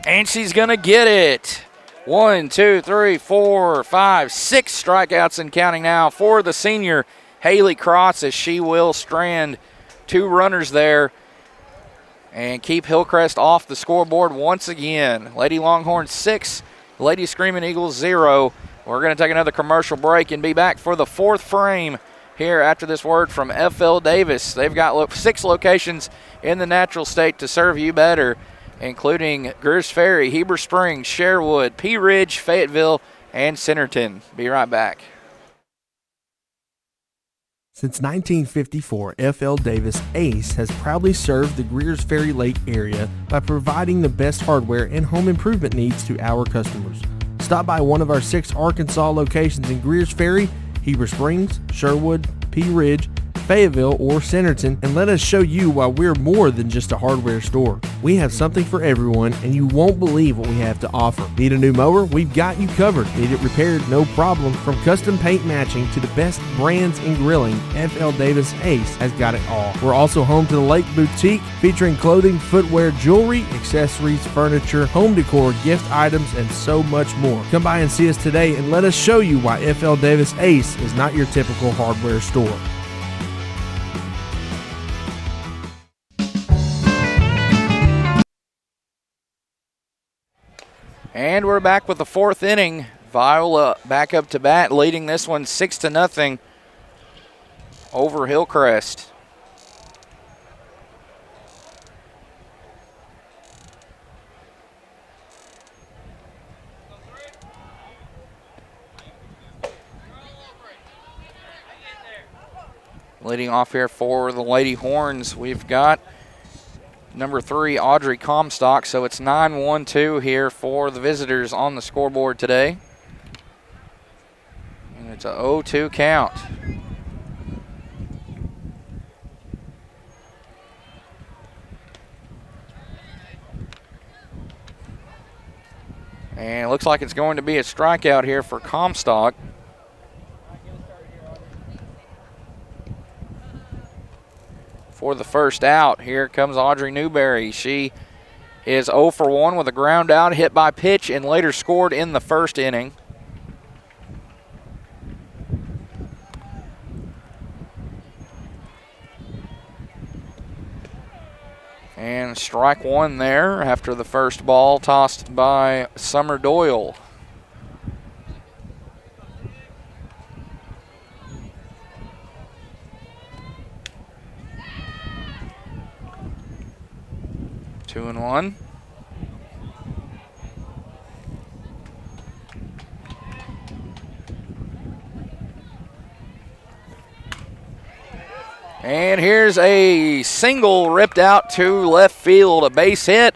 [SPEAKER 7] And she's going to get it. 1, 2, 3, 4, 5, 6 strikeouts and counting now for the senior Haley Krotz, as she will strand 2 runners there and keep Hillcrest off the scoreboard once again. Lady Longhorns 6, Lady Screaming Eagles 0. We're going to take another commercial break and be back for the 4th frame here after this word from F.L. Davis. They've got 6 locations in the natural state to serve you better, including Greers Ferry, Heber Springs, Sherwood, Pea Ridge, Fayetteville, and Centerton. Be right back.
[SPEAKER 4] Since 1954, F.L. Davis Ace has proudly served the Greers Ferry Lake area by providing the best hardware and home improvement needs to our customers. Stop by one of our 6 Arkansas locations in Greers Ferry, Heber Springs, Sherwood, Pea Ridge, Fayetteville, or Centerton, and let us show you why we're more than just a hardware store. We have something for everyone, and you won't believe what we have to offer. Need a new mower? We've got you covered. Need it repaired? No problem. From custom paint matching to the best brands in grilling, FL Davis Ace has got it all. We're also home to the Lake Boutique, featuring clothing, footwear, jewelry, accessories, furniture, home decor, gift items, and so much more. Come by and see us today, and let us show you why FL Davis Ace is not your typical hardware store.
[SPEAKER 7] And we're back with the fourth inning. Viola back up to bat, leading this one 6-0 over Hillcrest. Leading off here for the Lady Horns, we've got number 3, Audrey Comstock, so it's 9-1-2 here for the visitors on the scoreboard today. And it's a 0-2 count. And it looks like it's going to be a strikeout here for Comstock. For the first out, here comes Audrey Newberry. She is 0 for 1 with a ground out, hit by pitch, and later scored in the first inning. And strike one there after the first ball tossed by Summer Doyle. Two and one. And here's a single ripped out to left field, a base hit.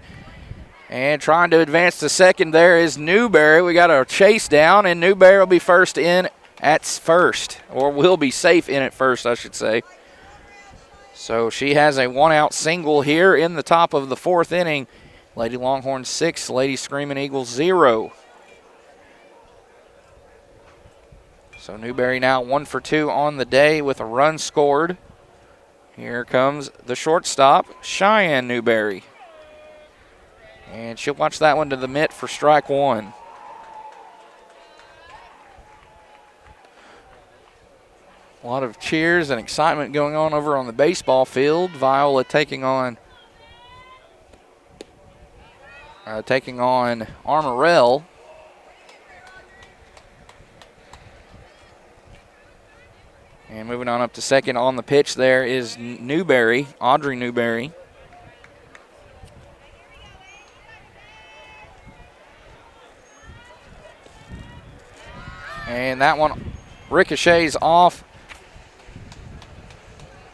[SPEAKER 7] And trying to advance to second there is Newberry. We got a chase down, and Newberry will be first in at first, or will be safe in at first, I should say. So she has a one-out single here in the top of the fourth inning. Lady Longhorns 6, Lady Screaming Eagles 0. So Newberry now 1 for 2 on the day with a run scored. Here comes the shortstop, Cheyenne Newberry. And she'll watch that one to the mitt for strike one. A lot of cheers and excitement going on over on the baseball field. Viola taking on Armorell. And moving on up to second on the pitch there is Newberry, Audrey Newberry. And that one ricochets off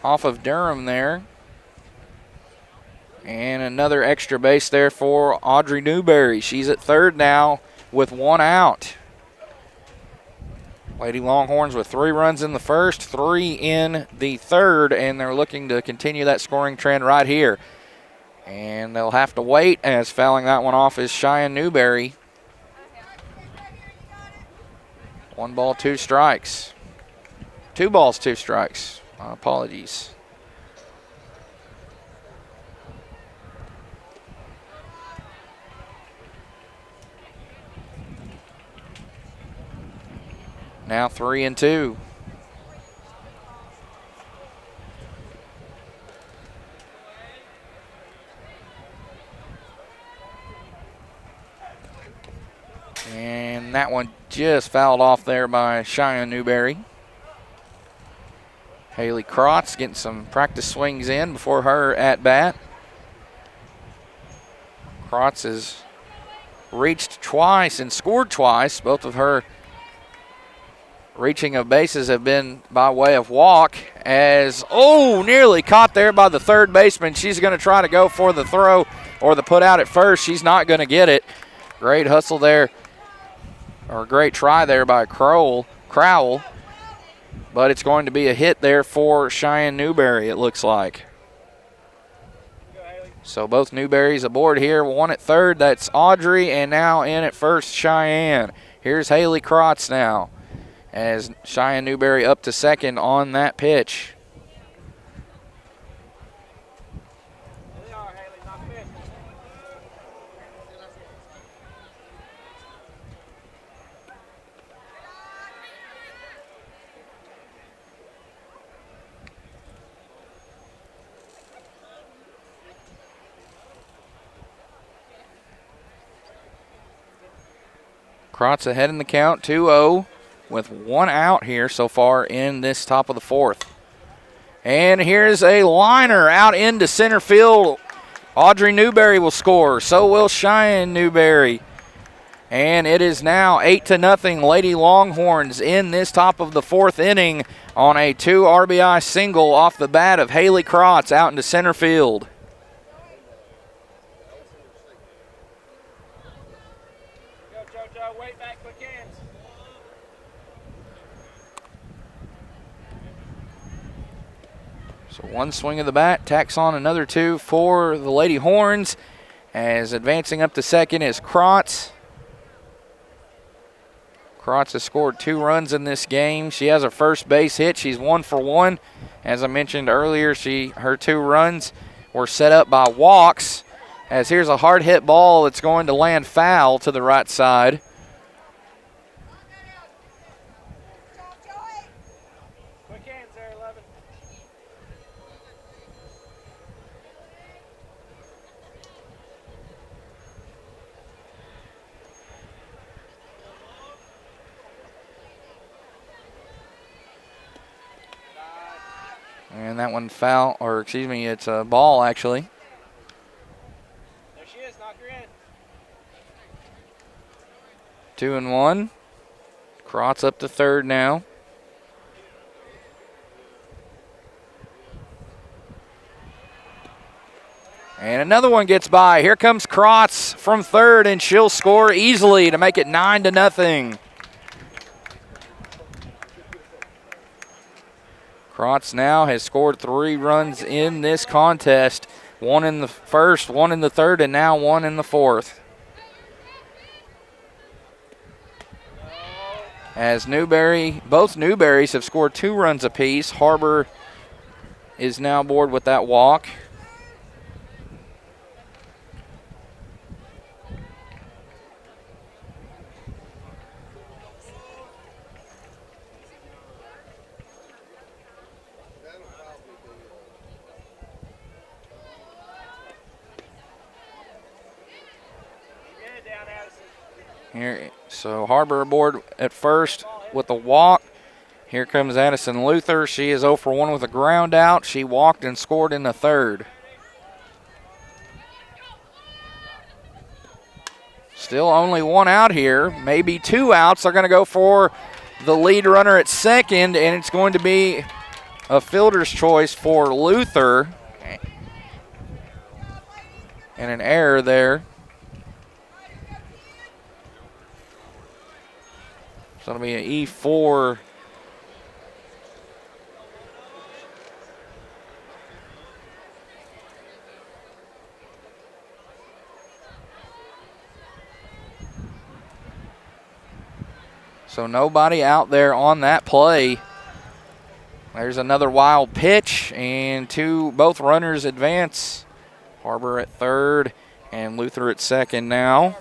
[SPEAKER 7] of Durham there. And another extra base there for Audrey Newberry. She's at third now with one out. Lady Longhorns with 3 runs in the first, 3 in the third, and they're looking to continue that scoring trend right here. And they'll have to wait, as fouling that one off is Cheyenne Newberry. 1 ball, 2 strikes. 2 balls, 2 strikes. My apologies. Now 3 and 2. And that one just fouled off there by Cheyenne Newberry. Haley Krotz getting some practice swings in before her at bat. Krotz has reached twice and scored twice. Both of her reaching of bases have been by way of walk, as, nearly caught there by the third baseman. She's going to try to go for the throw or the put out at first. She's not going to get it. Great hustle there, or great try there by Crowell. but it's going to be a hit there for Cheyenne Newberry, it looks like. So both Newberries aboard here. One at third, that's Audrey, and now in at first, Cheyenne. Here's Haley Krotz now, as Cheyenne Newberry up to second on that pitch. Krotz ahead in the count, 2-0, with one out here so far in this top of the fourth. And here's a liner out into center field. Audrey Newberry will score. So will Cheyenne Newberry. And it is now 8-0 Lady Longhorns in this top of the fourth inning on a 2 RBI single off the bat of Haley Krotz out into center field. So one swing of the bat, tacks on another 2 for the Lady Horns, as advancing up to second is Krotz. Krotz has scored 2 runs in this game. She has her first base hit. She's 1 for 1. As I mentioned earlier, her 2 runs were set up by walks, as here's a hard hit ball that's going to land foul to the right side. And that one foul, or excuse me, it's a ball actually.
[SPEAKER 10] There she is, knock her in.
[SPEAKER 7] 2-1. Krotz up to third now. And another one gets by. Here comes Krotz from third, and she'll score easily to make it 9-0. Krotz now has scored 3 runs in this contest. 1 in the first, 1 in the third, and now 1 in the fourth. As both Newberries have scored 2 runs apiece. Harbor is now aboard with that walk. Here, so Harbor aboard at first with the walk. Here comes Addison Luther. She is 0 for 1 with a ground out. She walked and scored in the third. Still only 1 out here. Maybe 2 outs. They're going to go for the lead runner at second, and it's going to be a fielder's choice for Luther. And an error there. So it'll be an E4. So nobody out there on that play. There's another wild pitch, and both runners advance. Harbor at third and Luther at second now.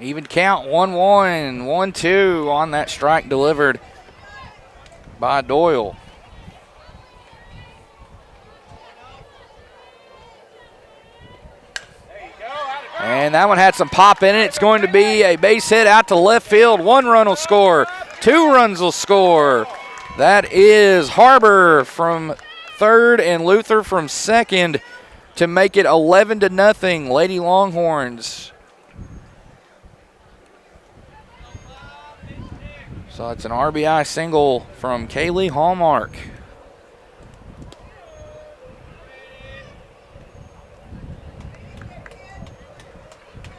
[SPEAKER 7] Even count, 1-1, 1-2 on that strike delivered by Doyle. And that one had some pop in it. It's going to be a base hit out to left field. 1 run will score. 2 runs will score. That is Harbor from third and Luther from second to make it 11-0 Lady Longhorns. So it's an RBI single from Kaylee Hallmark.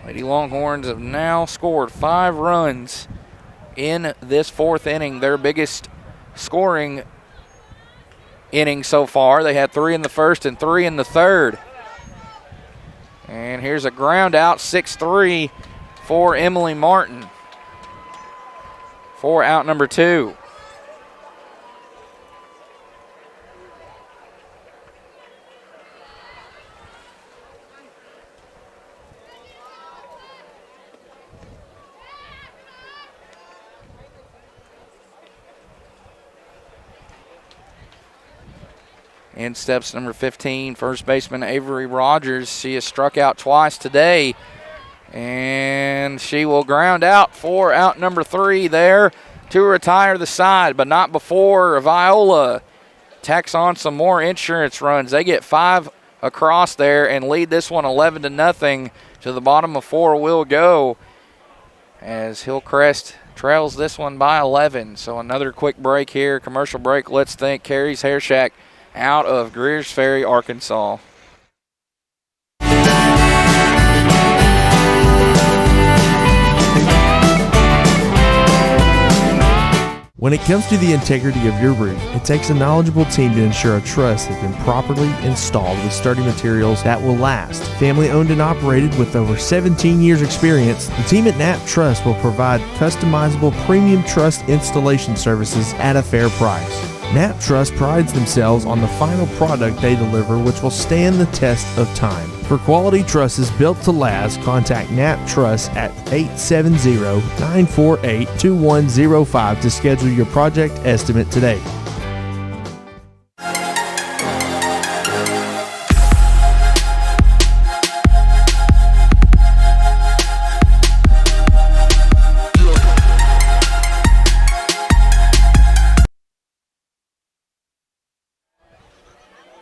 [SPEAKER 7] Lady Longhorns have now scored 5 runs in this 4th inning, their biggest scoring inning so far. They had 3 in the 1st and 3 in the 3rd. And here's a ground out, 6-3 for Emily Martin for out number 2. In steps number 15, first baseman Avery Rogers. She has struck out twice today, and she will ground out for out number 3 there to retire the side, but not before Viola tacks on some more insurance runs. They get 5 across there and lead this one 11-0. To the bottom of 4 will go as Hillcrest trails this one by 11. So another quick break here, commercial break. Let's think Carrie's Hair Shack out of Greers Ferry, Arkansas.
[SPEAKER 4] When it comes to the integrity of your roof, it takes a knowledgeable team to ensure a truss has been properly installed with sturdy materials that will last. Family owned and operated with over 17 years experience, the team at Knapp Truss will provide customizable premium truss installation services at a fair price. Knapp Truss prides themselves on the final product they deliver, which will stand the test of time. For quality trusses built to last, contact Knapp Truss at 870-948-2105 to schedule your project estimate today.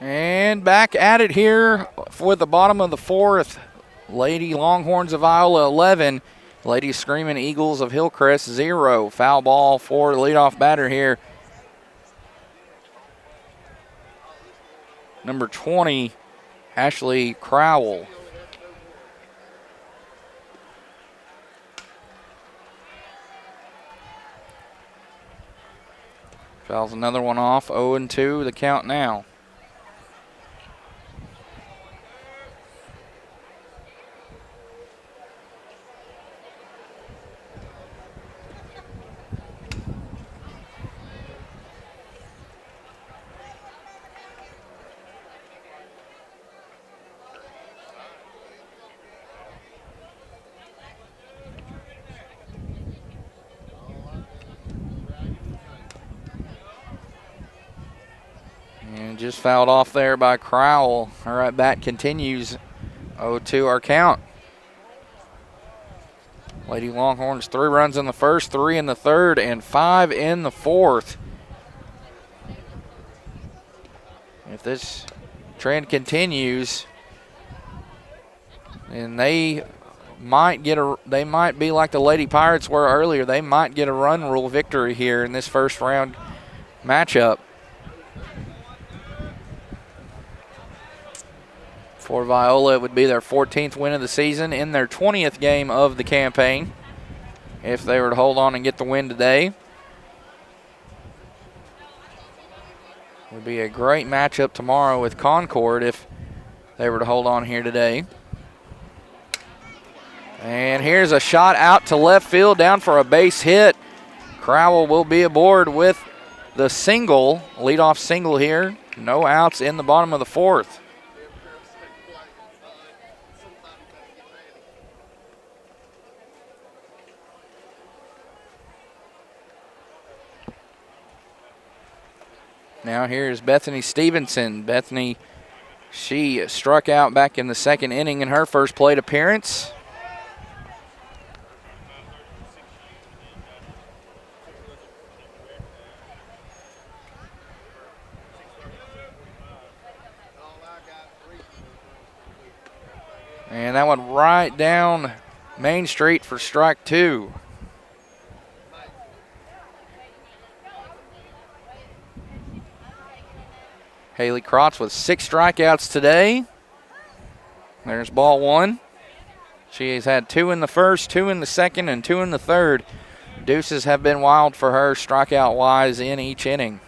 [SPEAKER 7] And back at it here for the bottom of the 4th. Lady Longhorns of Iowa 11. Lady Screaming Eagles of Hillcrest 0. Foul ball for the leadoff batter here. Number 20, Ashley Crowell. Fouls another one off. 0-2 the count now. And just fouled off there by Crowell. Her at bat continues. 0-2 our count. Lady Longhorns 3 runs in the 1st, 3 in the 3rd, and 5 in the 4th. If this trend continues, and they might be like the Lady Pirates were earlier. They might get a run rule victory here in this first round matchup. For Viola, it would be their 14th win of the season in their 20th game of the campaign if they were to hold on and get the win today. It would be a great matchup tomorrow with Concord if they were to hold on here today. And here's a shot out to left field, down for a base hit. Crowell will be aboard with the single, leadoff single here. No outs in the bottom of the 4th. Now here's Bethany Stevenson. Bethany, she struck out back in the 2nd inning in her first plate appearance. And that went right down Main Street for strike 2. Haley Krotz with 6 strikeouts today. There's ball 1. She has had 2 in the first, 2 in the second, and 2 in the third. Deuces have been wild for her strikeout-wise in each inning.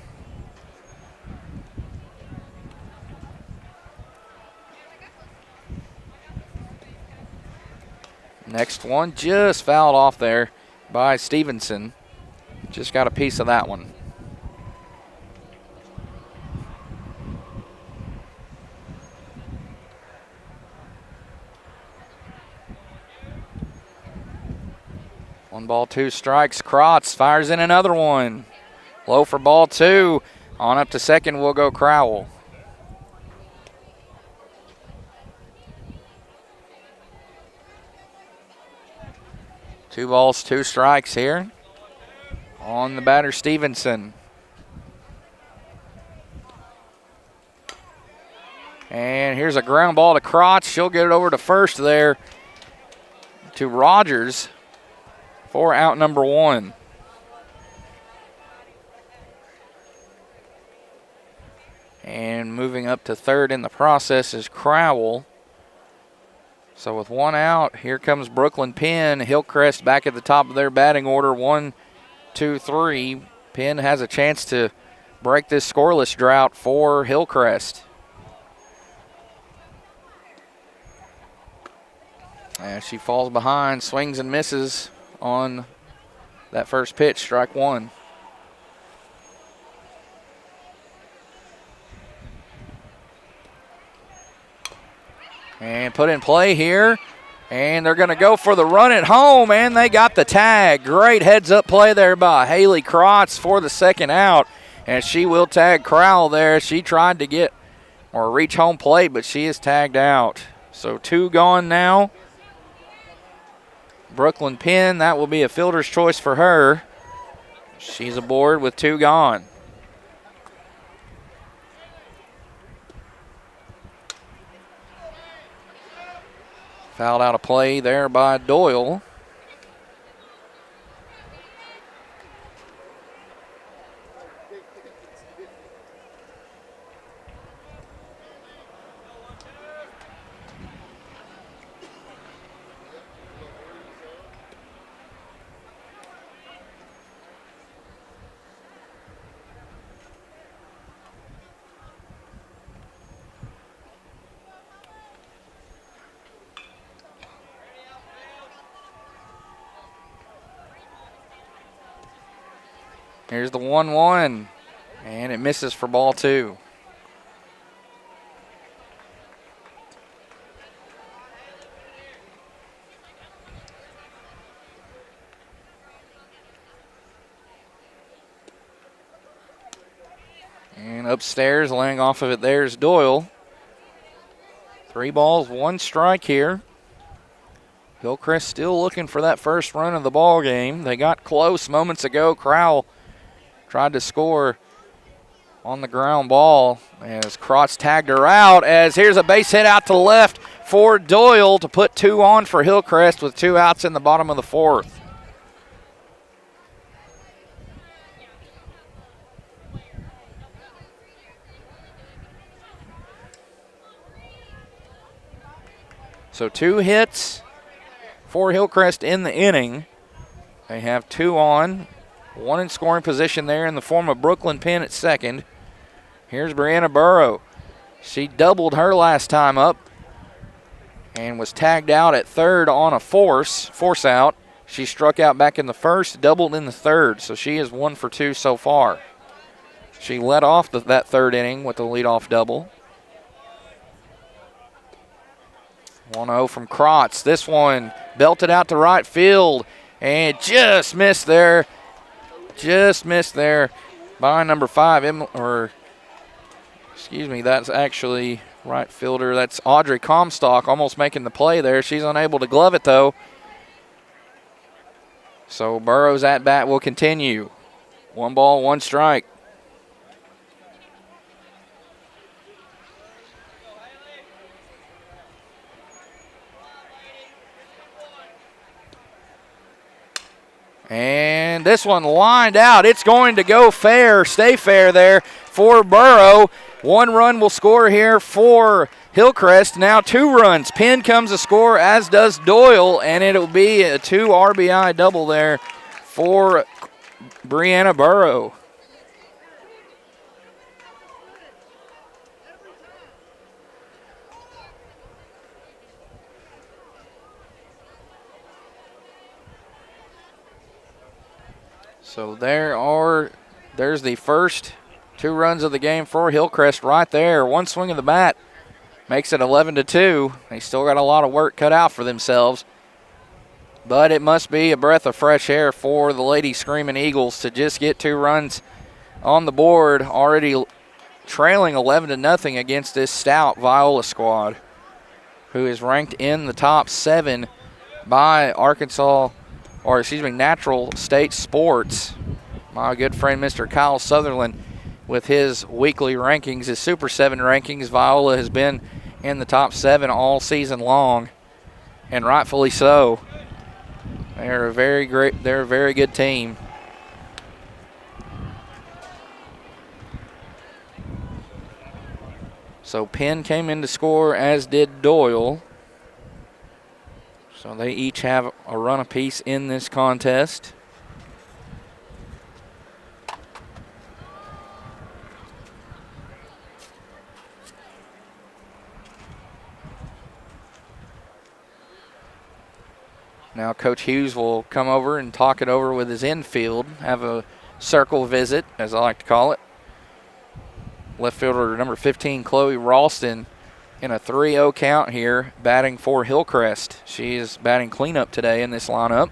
[SPEAKER 7] Next one just fouled off there by Stevenson. Just got a piece of that one. One ball, 2 strikes. Krotz fires in another one. Low for ball 2. On up to second will go Crowell. Two balls, 2 strikes here on the batter, Stevenson. And here's a ground ball to Krotz. She'll get it over to first there to Rogers for out number 1. And moving up to third in the process is Crowell. So with 1 out, here comes Brooklyn Penn. Hillcrest back at the top of their batting order. 1, 2, 3. Penn has a chance to break this scoreless drought for Hillcrest. And she falls behind, swings and misses on that first pitch, strike 1. And put in play here. And they're going to go for the run at home, and they got the tag. Great heads-up play there by Haley Krotz for the second out. And she will tag Crowell there. She tried to get or reach home plate, but she is tagged out. So 2 gone now. Brooklyn Penn, that will be a fielder's choice for her. She's aboard with 2 gone. Fouled out a play there by Doyle. Here's the 1-1, and it misses for ball 2. And upstairs, laying off of it, there's Doyle. 3 balls, 1 strike here. Hillcrest still looking for that first run of the ball game. They got close moments ago. Crowell tried to score on the ground ball as Krotz tagged her out. As here's a base hit out to the left for Doyle to put 2 on for Hillcrest with 2 outs in the bottom of the 4th. So 2 hits for Hillcrest in the inning. They have 2 on. 1 in scoring position there in the form of Brooklyn Penn at second. Here's Brianna Burrow. She doubled her last time up and was tagged out at third on a force out. She struck out back in the first, doubled in the third, so she is 1 for 2 so far. She led off that third inning with a leadoff double. 1-0 from Krotz. This one belted out to right field and just missed there. Just missed there by number 5, that's actually right fielder. That's Audrey Comstock almost making the play there. She's unable to glove it, though. So Burrow's at bat will continue. 1 ball, 1 strike. And this one lined out. It's going to go fair, stay fair there. for Burrow. 1 run will score here for Hillcrest. Now 2 runs. Penn comes to score, as does Doyle, and it'll be a 2 RBI double there for Brianna Burrow. So there's the first 2 runs of the game for Hillcrest right there. 1 swing of the bat makes it 11-2. They still got a lot of work cut out for themselves. But it must be a breath of fresh air for the Lady Screaming Eagles to just get 2 runs on the board, already trailing 11-0 against this stout Viola squad, who is ranked in the top 7 by Natural State Sports. My good friend Mr. Kyle Sutherland with his weekly rankings, his Super 7 rankings. Viola has been in the top 7 all season long, and rightfully so. They're a very good team. So Penn came in to score, as did Doyle. So they each have a run apiece in this contest. Now Coach Hughes will come over and talk it over with his infield, have a circle visit, as I like to call it. Left fielder number 15, Chloe Ralston, in a 3-0 count here, batting for Hillcrest. She is batting cleanup today in this lineup.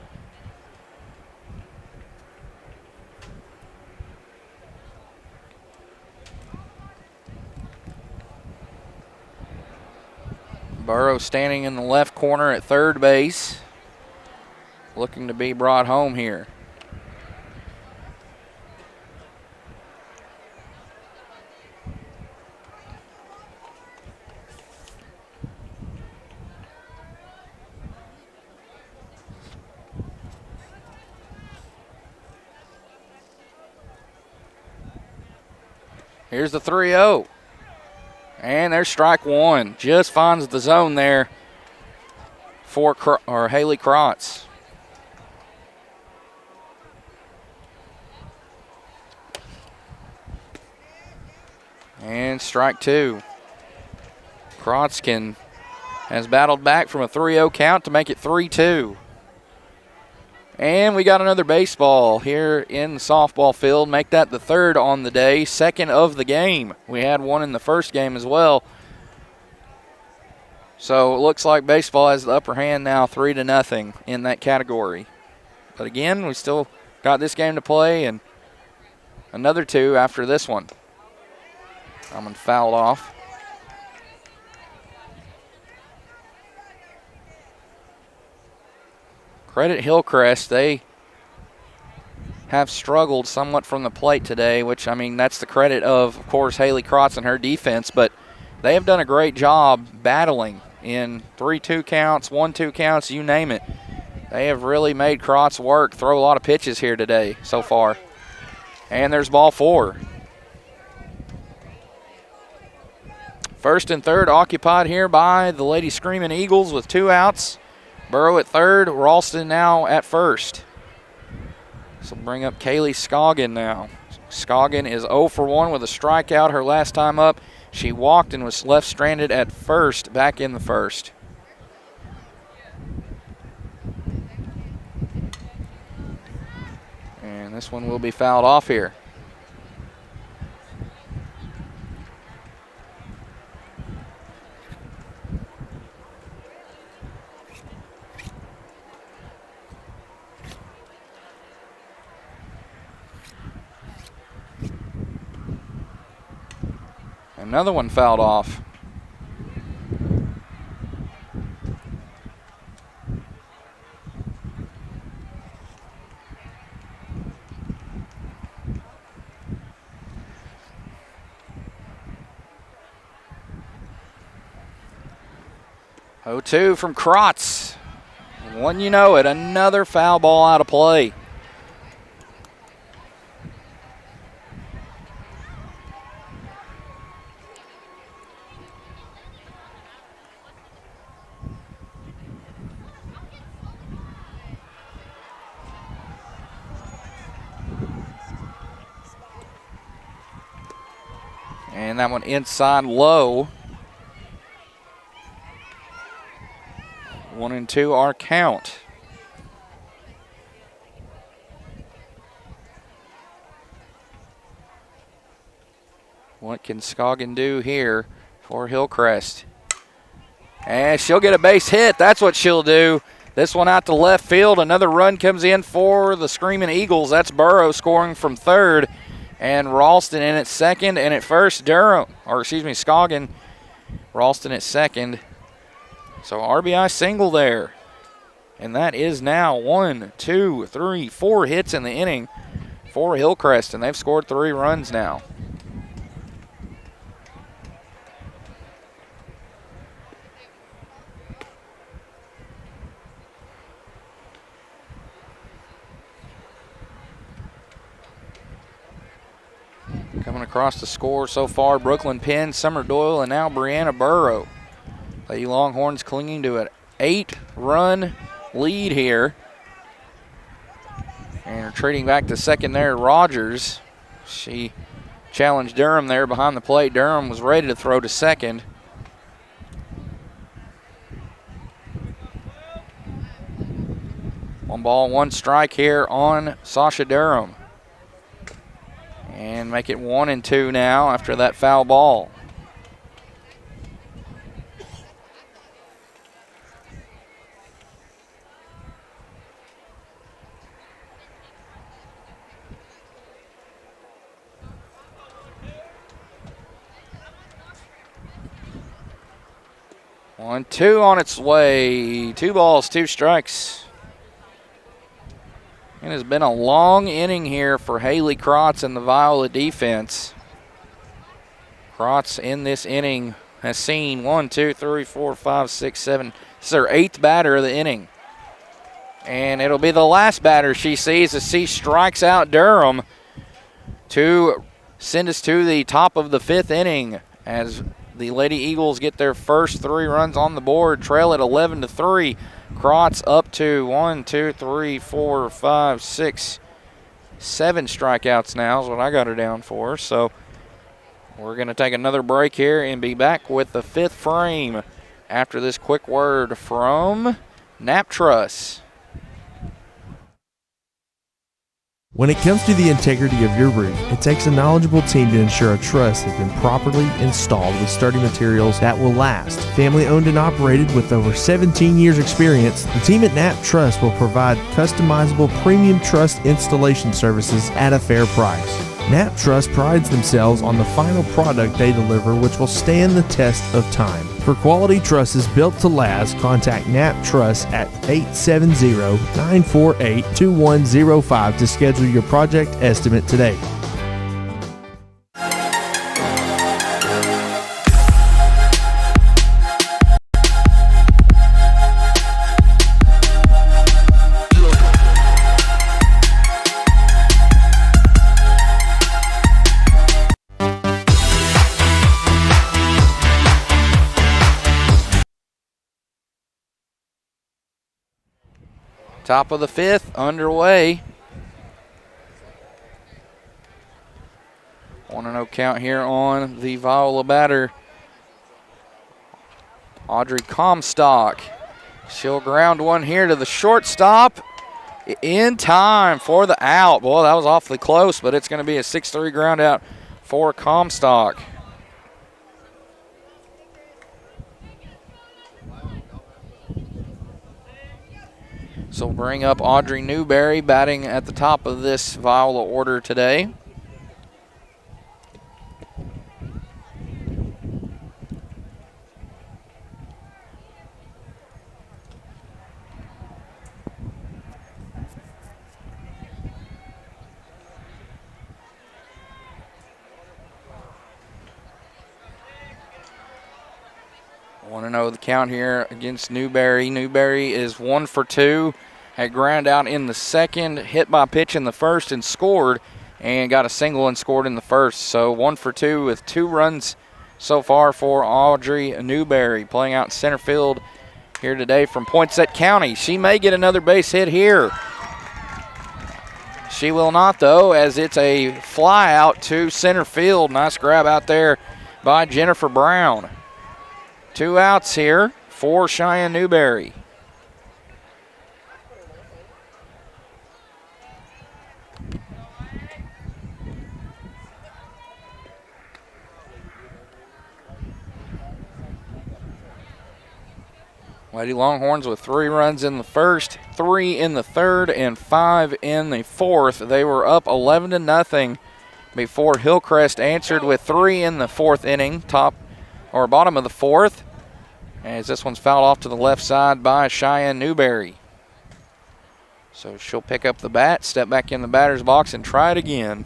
[SPEAKER 7] Burrow standing in the left corner at third base, looking to be brought home here. Here's the 3-0. And there's strike 1. Just finds the zone there for Haley Krotz. And strike 2. Krotz has battled back from a 3-0 count to make it 3-2. And we got another baseball here in the softball field. Make that the 3rd on the day, 2nd of the game. We had 1 in the first game as well. So it looks like baseball has the upper hand now, 3-0 in that category. But again, we still got this game to play and another 2 after this one. I'm fouled off. Credit Hillcrest, they have struggled somewhat from the plate today, which, I mean, that's the credit of course, Haley Krotz and her defense, but they have done a great job battling in 3-2 counts, 1-2 counts, you name it. They have really made Krotz work, throw a lot of pitches here today so far. And there's ball 4. First and third occupied here by the Lady Screaming Eagles with 2 outs. Burrow at third, Ralston now at first. So bring up Kaylee Scoggin now. Scoggin is 0 for 1 with a strikeout her last time up. She walked and was left stranded at first, back in the first. And this one will be fouled off here. Another one fouled off. Oh, 2 from Krotz. One you know it, another foul ball out of play. And that one inside low. 1-2 our count. What can Scoggin do here for Hillcrest? And she'll get a base hit. That's what she'll do. This one out to left field. Another run comes in for the Screaming Eagles. That's Burrow scoring from third. And Ralston in at second. And at first, Scoggin. Ralston at second. So RBI single there. And that is now 1, 2, 3, 4 hits in the inning for Hillcrest. And they've scored 3 runs now. Coming across the score so far, Brooklyn Penn, Summer Doyle, and now Brianna Burrow. The Longhorns clinging to an 8-run lead here. And retreating back to second there, Rogers. She challenged Durham there behind the plate. Durham was ready to throw to second. One ball, one strike here on Sasha Durham. And make it 1-2 now after that foul ball. One, two on its way. 2 balls, 2 strikes. It has been a long inning here for Haley Krotz and the Viola defense. Krotz in this inning has seen 1, 2, 3, 4, 5, 6, 7. This is her 8th batter of the inning. And it'll be the last batter she sees as she strikes out Durham to send us to the top of the 5th inning as the Lady Eagles get their first 3 runs on the board, trail at 11-3. Krotz up to 1, 2, 3, 4, 5, 6, 7 strikeouts now is what I got her down for. So we're going to take another break here and be back with the 5th frame after this quick word from Nap Truss.
[SPEAKER 4] When it comes to the integrity of your roof, it takes a knowledgeable team to ensure a truss has been properly installed with sturdy materials that will last. Family owned and operated with over 17 years experience, the team at Nap Truss will provide customizable premium truss installation services at a fair price. Nap Truss prides themselves on the final product they deliver, which will stand the test of time. For quality trusses built to last, contact Nap Truss at 870-948-2105 to schedule your project estimate today.
[SPEAKER 7] Top of the 5th underway. 1-0 count here on the Viola batter, Audrey Comstock. She'll ground one here to the shortstop in time for the out. Boy, that was awfully close, but it's going to be a 6-3 ground out for Comstock. So we'll bring up Audrey Newberry batting at the top of this Viola order today. Want to know the count here against Newberry. Newberry is 1 for 2. Had ground out in the second, hit by pitch in the first and scored, and got a single and scored in the first. So 1 for 2 with 2 runs so far for Audrey Newberry, playing out center field here today from Poinsett County. She may get another base hit here. She will not, though, as it's a fly out to center field. Nice grab out there by Jennifer Brown. 2 outs here for Cheyenne Newberry. Lady Longhorns with 3 runs in the first, 3 in the third, and 5 in the fourth. They were up 11-0 before Hillcrest answered with 3 in the fourth inning, bottom of the fourth, as this one's fouled off to the left side by Cheyenne Newberry. So she'll pick up the bat, step back in the batter's box, and try it again.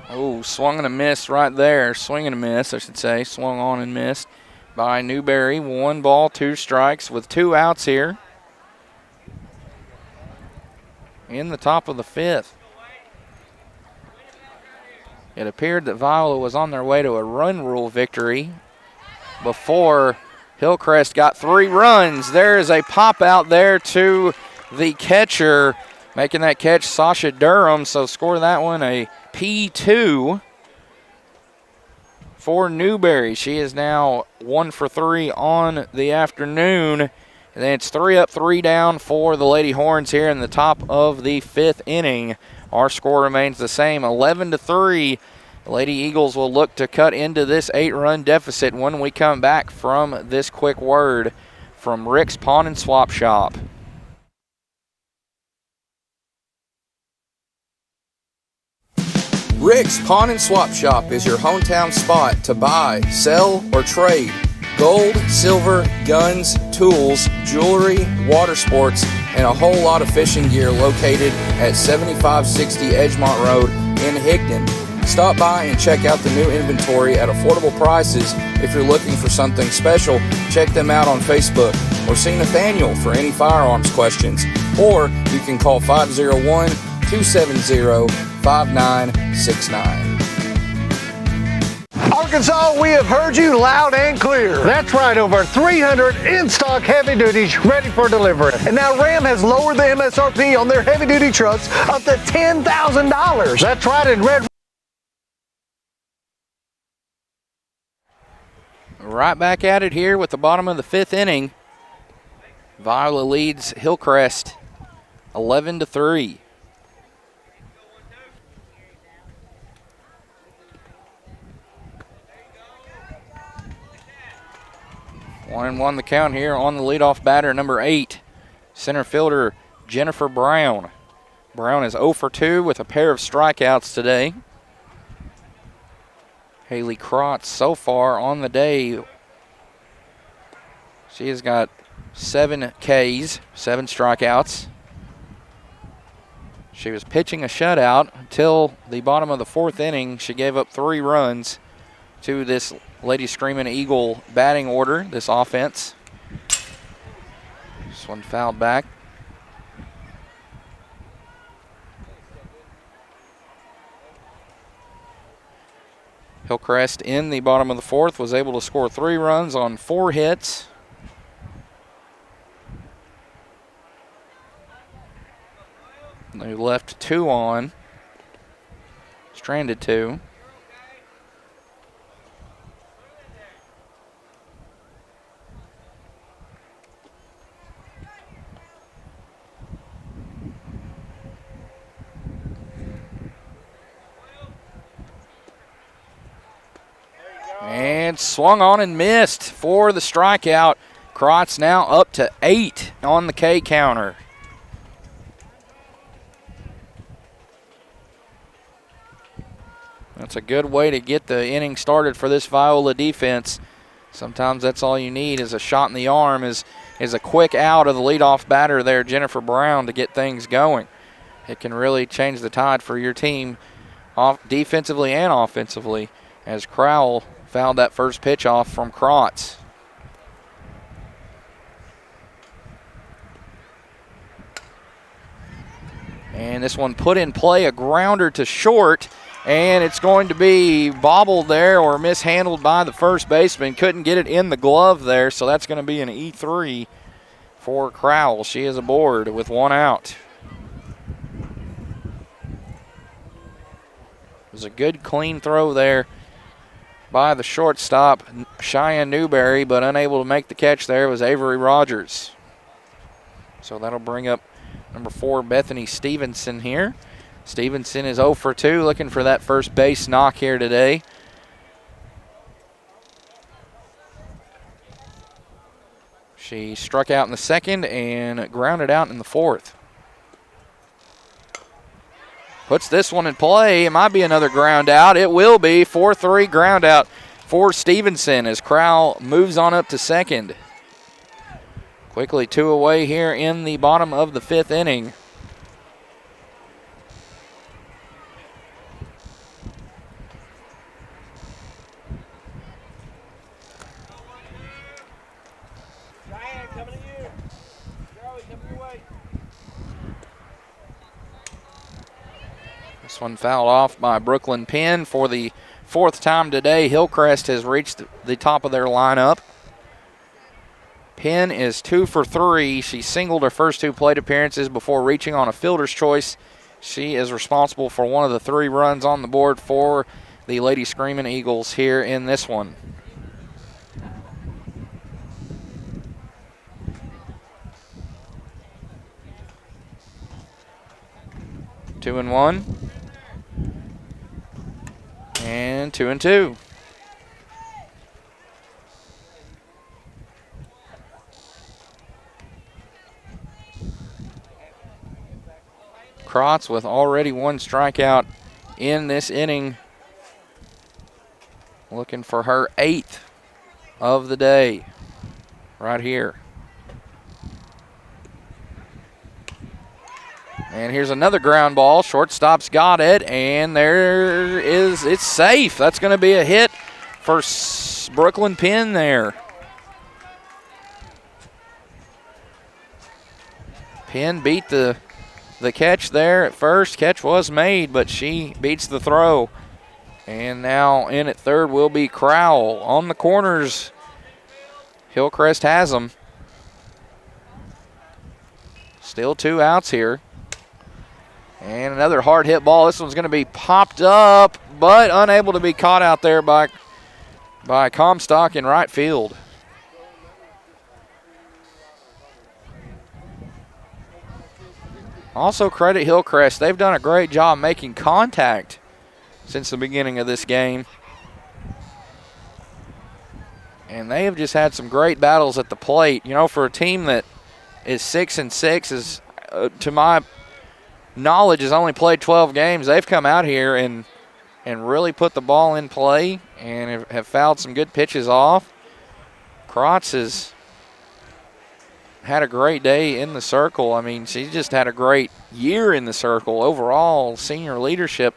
[SPEAKER 7] Oh, swung and a miss right there. Swing and a miss, I should say. Swung on and missed by Newberry. 1 ball, 2 strikes with 2 outs here in the top of the fifth. It appeared that Viola was on their way to a run rule victory before Hillcrest got 3 runs. There is a pop out there to the catcher, making that catch Sasha Durham. So score that one a P2 for Newberry. She is now 1 for 3 on the afternoon. And then it's 3 up, 3 down for the Lady Horns here in the top of the 5th inning. Our score remains the same, 11-3. The Lady Eagles will look to cut into this 8-run deficit when we come back from this quick word from Rick's Pawn and Swap Shop. Rick's Pawn and Swap Shop is your hometown spot to buy, sell, or trade gold, silver, guns, tools, jewelry, water sports, and a whole lot of fishing gear located at 7560 Edgemont Road in Higdon. Stop by and check out the new inventory at affordable prices. If you're looking for something special, check them out on Facebook or see Nathaniel for any firearms questions. Or you can call 501-270-5969.
[SPEAKER 8] Arkansas, we have heard you loud and clear. That's right, over 300 in-stock heavy duties ready for delivery. And now Ram has lowered the MSRP on their heavy duty trucks up to $10,000. That's right, in Red.
[SPEAKER 7] Right back at it here with the bottom of the 5th inning. Viola leads Hillcrest 11-3. One and 1 the count here on the leadoff batter, number 8, center fielder Jennifer Brown. Brown is 0 for 2 with a pair of strikeouts today. Haley Krotz so far on the day, she has got 7 Ks, 7 strikeouts. She was pitching a shutout until the bottom of the 4th inning. She gave up 3 runs to this Lady Screaming Eagle batting order, this offense. This one fouled back. Hillcrest in the bottom of the 4th was able to score 3 runs on 4 hits. They left 2 on, stranded 2. And swung on and missed for the strikeout. Krotz now up to 8 on the K counter. That's a good way to get the inning started for this Viola defense. Sometimes that's all you need is a shot in the arm, is a quick out of the leadoff batter there, Jennifer Brown, to get things going. It can really change the tide for your team defensively and offensively, as Crowell fouled that first pitch off from Krotz. And this one put in play, a grounder to short, And it's going to be bobbled there or mishandled by the first baseman. Couldn't get it in the glove there, so that's going to be an E3 for Crowell. She is aboard with 1 out. It was a good, clean throw there by the shortstop, Cheyenne Newberry, but unable to make the catch there was Avery Rogers. So that'll bring up number 4, Bethany Stevenson here. Stevenson is 0 for 2, looking for that first base knock here today. She struck out in the second and grounded out in the fourth. Puts this one in play. It might be another ground out. It will be. 4-3 ground out for Stevenson as Crowell moves on up to second. Quickly 2 away here in the bottom of the 5th inning. This one fouled off by Brooklyn Penn for the 4th time today. Hillcrest has reached the top of their lineup. Penn is 2 for 3. She singled her first 2 plate appearances before reaching on a fielder's choice. She is responsible for one of the 3 runs on the board for the Lady Screaming Eagles here in this one. Two and 1. And 2 and 2. Krotz with already 1 strikeout in this inning, looking for her 8th of the day right here. And here's another ground ball. Shortstop's got it, and it's safe. That's going to be a hit for Brooklyn Penn there. Penn beat the catch there at first. Catch was made, but she beats the throw. And now in at third will be Crowell. On the corners, Hillcrest has them. Still 2 outs here. And another hard hit ball. This one's going to be popped up, but unable to be caught out there by Comstock in right field. Also credit Hillcrest. They've done a great job making contact since the beginning of this game. And they have just had some great battles at the plate. You know, for a team that is 6-6, is to my knowledge has only played 12 games, they've come out here and really put the ball in play and have fouled some good pitches off. Krotz has had a great day in the circle. I mean, she just had a great year in the circle overall, senior leadership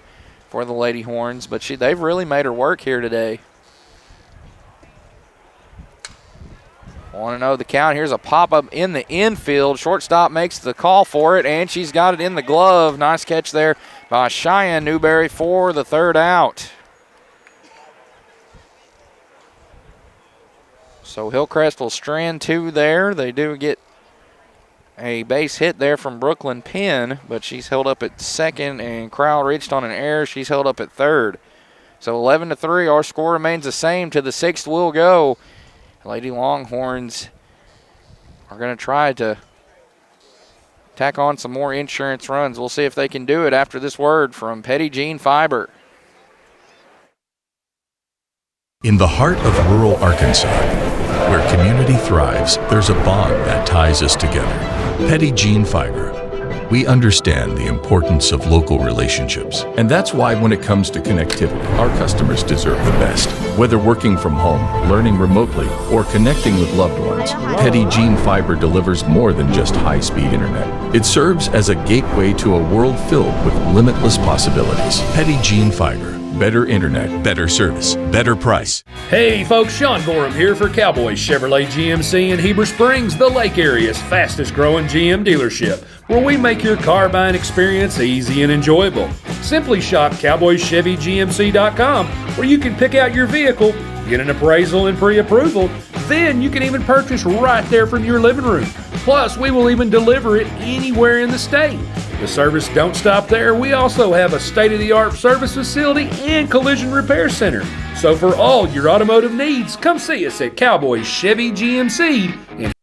[SPEAKER 7] for the Lady Horns, but they've really made her work here today. 1-0 the count. Here's a pop-up in the infield. Shortstop makes the call for it, and she's got it in the glove. Nice catch there by Cheyenne Newberry for the 3rd out. So Hillcrest will strand 2 there. They do get a base hit there from Brooklyn Penn, but she's held up at second, and Crowell reached on an error. She's held up at third. So 11-3, our score remains the same. To the 6th we'll go. Lady Longhorns are going to try to tack on some more insurance runs. We'll see if they can do it after this word from Petty Jean Fiber.
[SPEAKER 1] In the heart of rural Arkansas, where community thrives, there's a bond that ties us together. Petty Jean Fiber. We understand the importance of local relationships, and that's why when it comes to connectivity, our customers deserve the best. Whether working from home, learning remotely, or connecting with loved ones, Petty Jean Fiber delivers more than just high-speed internet. It serves as a gateway to a world filled with limitless possibilities. Petty Jean Fiber. Better internet, better service, better price.
[SPEAKER 2] Hey folks, Sean Gorham here for Cowboys Chevrolet GMC in Heber Springs, the Lake Area's fastest growing GM dealership, where we make your car buying experience easy and enjoyable. Simply shop CowboysChevyGMC.com, where you can pick out your vehicle, get an appraisal and pre-approval. Then you can even purchase right there from your living room. Plus, we will even deliver it anywhere in the state. The service don't stop there. We also have a state-of-the-art service facility and collision repair center. So for all your automotive needs, come see us at Cowboys Chevy GMC.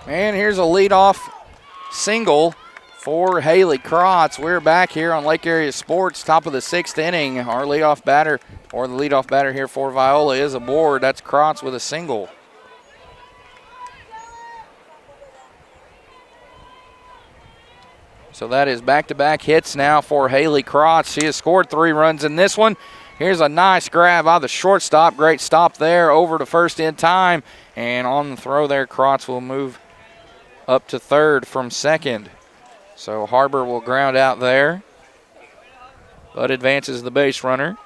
[SPEAKER 7] And here's a leadoff single for Haley Krotz. We're back here on Lake Area Sports, top of the 6th inning. Our leadoff batter, or the leadoff batter here for Viola, is aboard. That's Krotz with a single. So that is back-to-back hits now for Haley Krotz. She has scored 3 runs in this one. Here's a nice grab by the shortstop. Great stop there, over to first in time. And on the throw there, Krotz will move up to third from second. So Harbor will ground out there, but advances the base runner.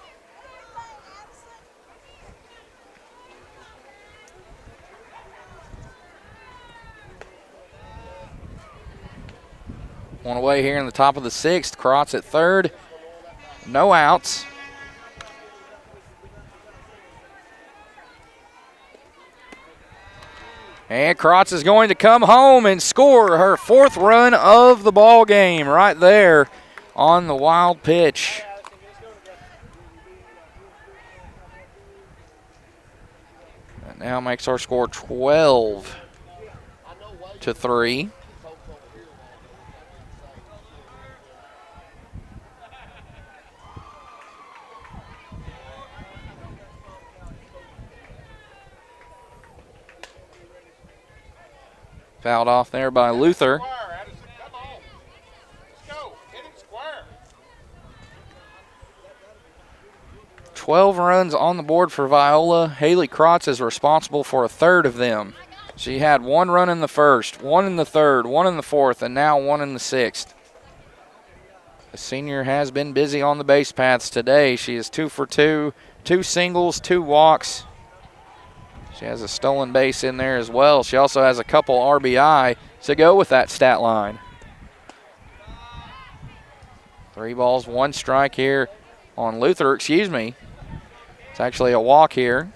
[SPEAKER 7] One away here in the top of the 6th. Krotz at third. No outs. And Krotz is going to come home and score her 4th run of the ball game right there on the wild pitch. That now makes our score 12-3. Fouled off there by Luther. 12 runs on the board for Viola. Haley Krotz is responsible for a third of them. She had 1 run in the first, 1 in the third, 1 in the fourth, and now 1 in the 6th. The senior has been busy on the base paths today. She is 2 for 2, 2 singles, 2 walks. She has a stolen base in there as well. She also has a couple RBI to go with that stat line. 3 balls, 1 strike here on Luther, excuse me. It's actually a walk here.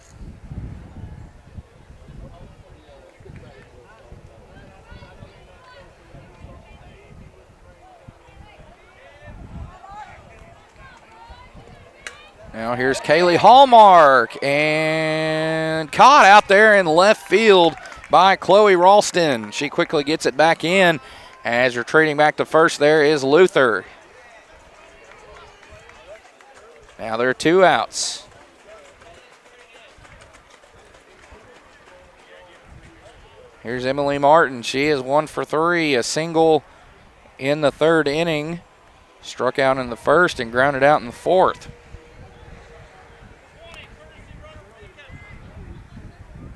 [SPEAKER 7] Now here's Kaylee Hallmark, and caught out there in left field by Chloe Ralston. She quickly gets it back in. As retreating back to first, there is Luther. Now there are 2 outs. Here's Emily Martin. She is 1 for 3, a single in the 3rd inning. Struck out in the 1st and grounded out in the 4th.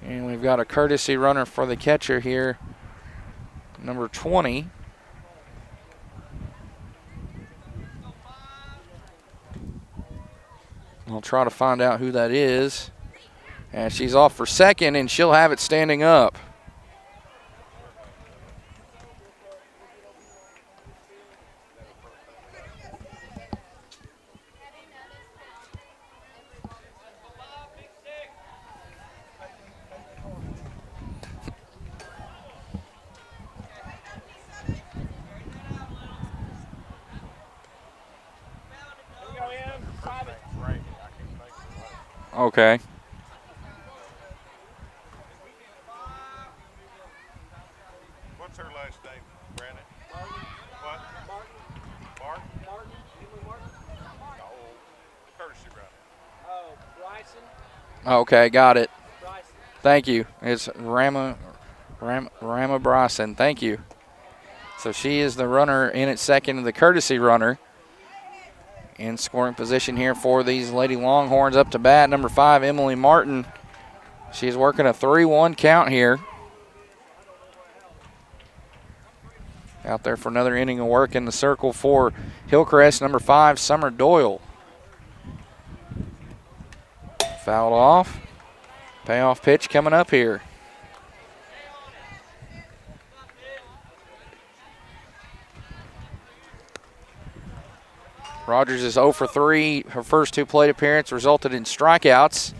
[SPEAKER 7] And we've got a courtesy runner for the catcher here, number 20. I'll try to find out who that is. And she's off for second, and she'll have it standing up. Okay.
[SPEAKER 11] What's her last name, Brandon? What? Martin? Martin? Emily Martin? No, courtesy runner.
[SPEAKER 10] Oh, Bryson?
[SPEAKER 7] Okay, got it.
[SPEAKER 10] Bryson.
[SPEAKER 7] Thank you. It's Rama Bryson. Thank you. So she is the runner in at second, the courtesy runner. In scoring position here for these Lady Longhorns. Up to bat, number 5, Emily Martin. She's working a 3-1 count here. Out there for another inning of work in the circle for Hillcrest, number 5, Summer Doyle. Fouled off. Payoff pitch coming up here. Rogers is 0 for 3. Her first 2 plate appearances resulted in strikeouts.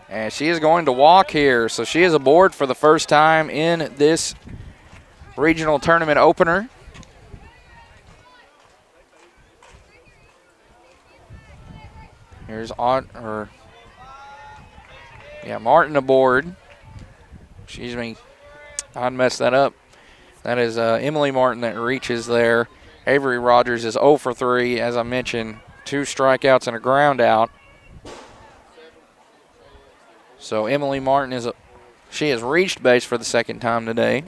[SPEAKER 7] And she is going to walk here. So she is aboard for the first time in this regional tournament opener. Here's Martin aboard. Excuse me, I messed that up. That is Emily Martin that reaches there. Avery Rogers is 0 for 3, as I mentioned, 2 strikeouts and a ground out. So Emily Martin she has reached base for the second time today.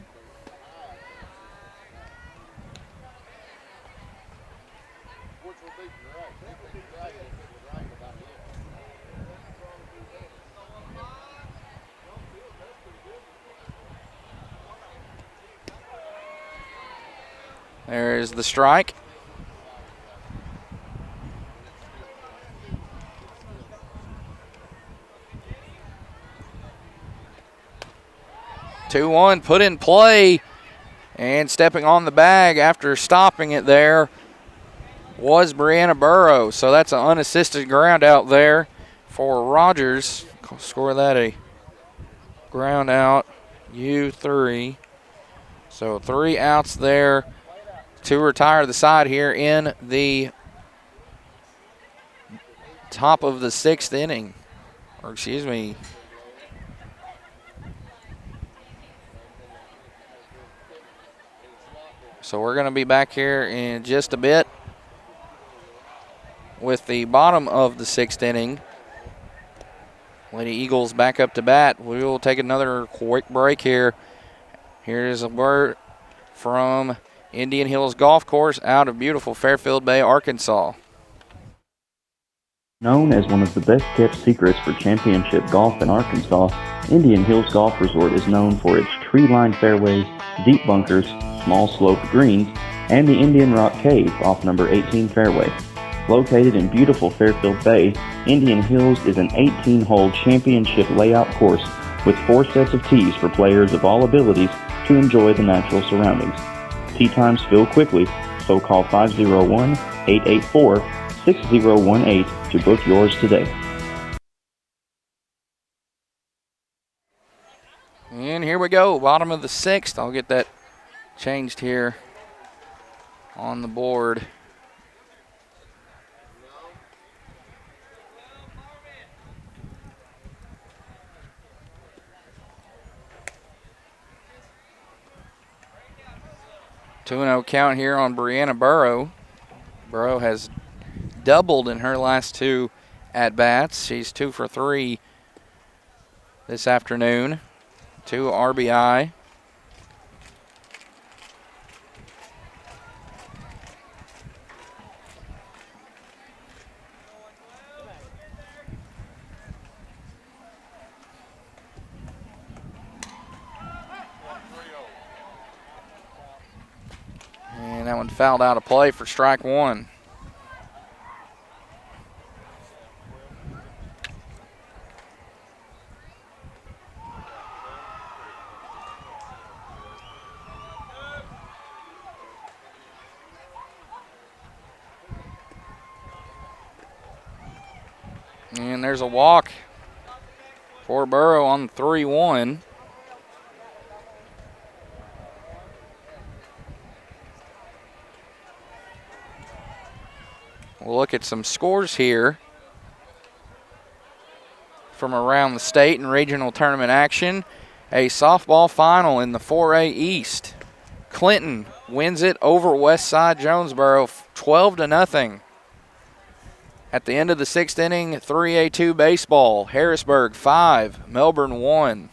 [SPEAKER 7] There's the strike. Two one put in play, and stepping on the bag after stopping it there was Brianna Burrow. So that's an unassisted ground out there for Rogers. Score that a ground out, U3. So 3 outs there to retire the side here in the top of the 6th inning. Or excuse me. So we're going to be back here in just a bit with the bottom of the 6th inning. Lady Eagles back up to bat. We will take another quick break here. Here's a word from Indian Hills Golf Course out of beautiful Fairfield Bay, Arkansas.
[SPEAKER 3] Known as one of the best kept secrets for championship golf in Arkansas, Indian Hills Golf Resort is known for its tree-lined fairways, deep bunkers, small sloped greens, and the Indian Rock Cave off number 18 fairway. Located in beautiful Fairfield Bay, Indian Hills is an 18-hole championship layout course with 4 sets of tees for players of all abilities to enjoy the natural surroundings. Tee times fill quickly, so call 501-884-6018 to book yours today.
[SPEAKER 7] And here we go, bottom of the 6th. I'll get that changed here on the board. Two 2-0 count here on Brianna Burrow. Burrow has doubled in her last 2 at-bats. She's 2 for 3 this afternoon. 2 RBI. And that one fouled out of play for strike 1. And there's a walk for Burrow on 3-1. We'll look at some scores here from around the state and regional tournament action. A softball final in the 4A East. Clinton wins it over Westside Jonesboro 12-0. At the end of the 6th inning, 3A-2 baseball. Harrisburg 5, Melbourne 1.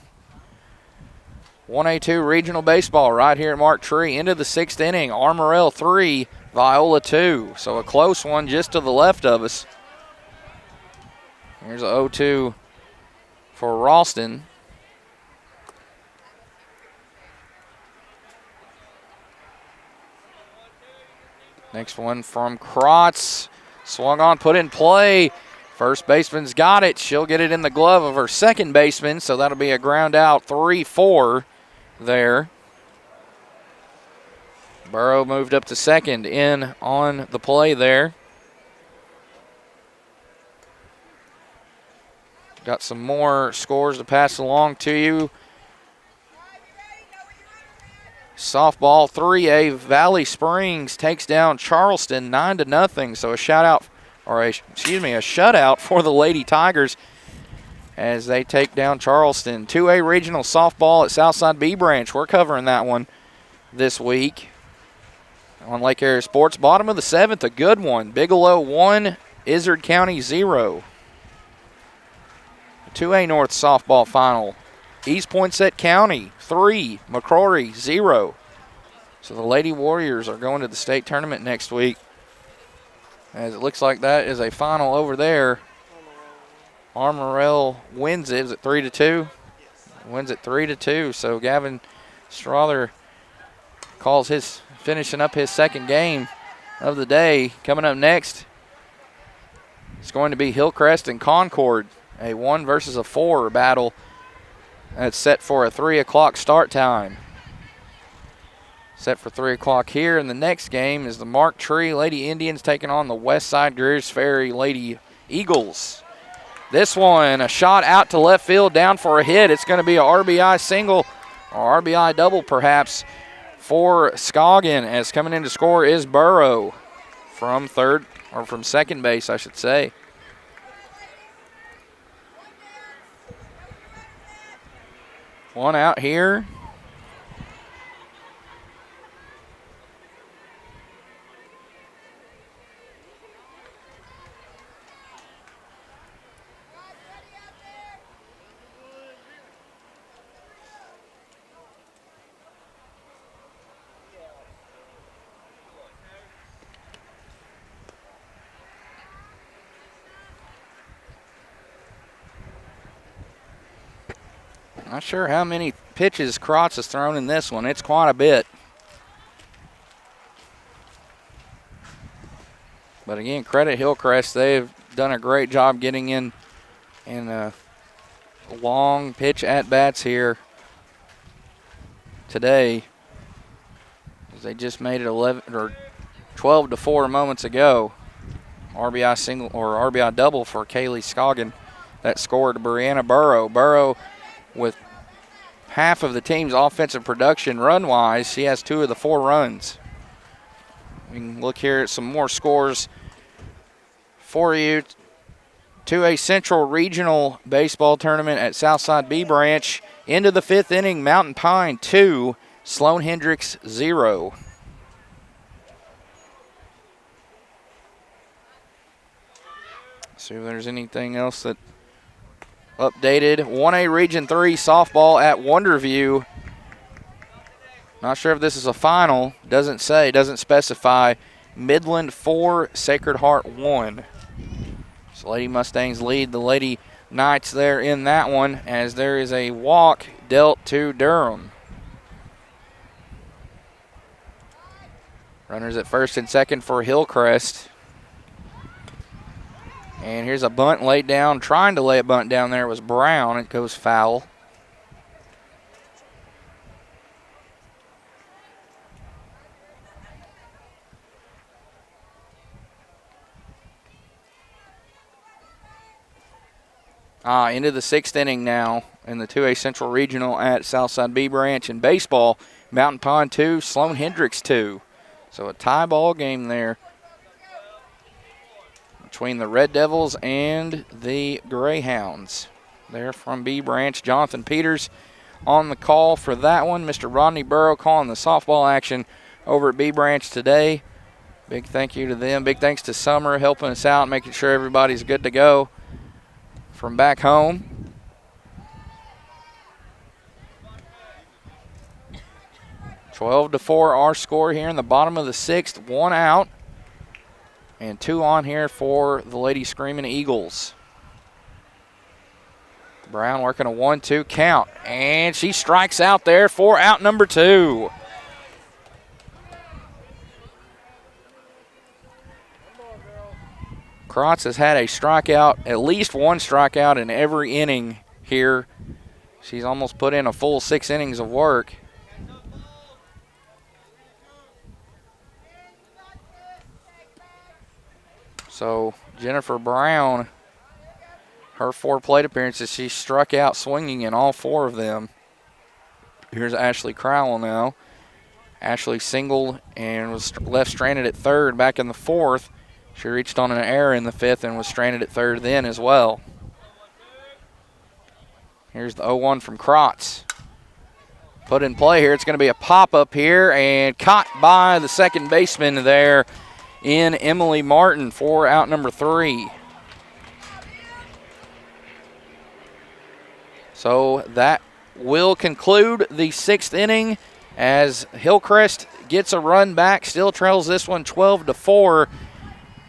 [SPEAKER 7] 1A-2 regional baseball right here at Mark Tree. Into the 6th inning, Armorel 3, Viola 2. So a close one just to the left of us. Here's a 0-2 for Ralston. Next one from Krotz. Swung on, put in play. First baseman's got it. She'll get it in the glove of her second baseman, so that'll be a ground out 3-4 there. Burrow moved up to second in on the play there. Got some more scores to pass along to you. Softball 3A, Valley Springs takes down Charleston 9-0. So a shutout for the Lady Tigers as they take down Charleston. 2A regional softball at Southside B Branch. We're covering that one this week on Lake Area Sports. Bottom of the 7th, a good one. Bigelow 1, Izard County 0. 2A North softball final. East Poinsett County 3, McCrory 0. So the Lady Warriors are going to the state tournament next week. As it looks like that is a final over there. Armorell wins it. Is it 3-2? Wins it 3-2. So Gavin Strother finishing up his second game of the day. Coming up next, it's going to be Hillcrest and Concord, a 1 versus a 4 battle. That's set for a 3 o'clock start time. Set for 3 o'clock here. And the next game is the Mark Tree Lady Indians taking on the Westside Greers Ferry Lady Eagles. This one, a shot out to left field, down for a hit. It's going to be a RBI single or RBI double perhaps for Scoggin, as coming in to score is Burrow from second base, I should say. One out here. Not sure how many pitches Krotz has thrown in this one. It's quite a bit. But again, credit Hillcrest. They've done a great job getting in long pitch at-bats here today. They just made it 12-4 moments ago. RBI single or RBI double for Kaylee Scoggin. That scored Brianna Burrow. Burrow with half of the team's offensive production run-wise. She has 2 of the 4 runs. We can look here at some more scores for you. 2A Central Regional Baseball Tournament at Southside B Branch. Into the 5th inning, Mountain Pine 2, Sloan Hendricks 0. See if there's anything else that updated. 1A Region 3 softball at Wonderview. Not sure if this is a final. Doesn't specify. Midland 4, Sacred Heart 1. So Lady Mustangs lead the Lady Knights there in that one, as there is a walk dealt to Durham. Runners at first and second for Hillcrest. And here's a bunt laid down. Trying to lay a bunt down there was Brown. It goes foul. Into the 6th inning now in the 2A Central Regional at Southside B Branch. In baseball, Mountain Pine 2, Sloan Hendricks 2. So a tie ball game there between the Red Devils and the Greyhounds. There from B Branch, Jonathan Peters on the call for that one. Mr. Rodney Burrow calling the softball action over at B Branch today. Big thank you to them. Big thanks to Summer helping us out, making sure everybody's good to go from back home. (12-4) our score here in the bottom of the 6th. 1 out. And 2 on here for the Lady Screaming Eagles. Brown working a 1-2 count. And she strikes out there for out number 2. Krotz has had a strikeout, at least one strikeout in every inning here. She's almost put in a full 6 innings of work. So Jennifer Brown, her 4 plate appearances, she struck out swinging in all 4 of them. Here's Ashley Crowell now. Ashley singled and was left stranded at third back in the 4th. She reached on an error in the 5th and was stranded at third then as well. Here's the 0-1 from Krotz. Put in play here. It's going to be a pop-up here and caught by the second baseman there in Emily Martin for out number 3. So that will conclude the 6th inning as Hillcrest gets a run back, still trails this one 12-4.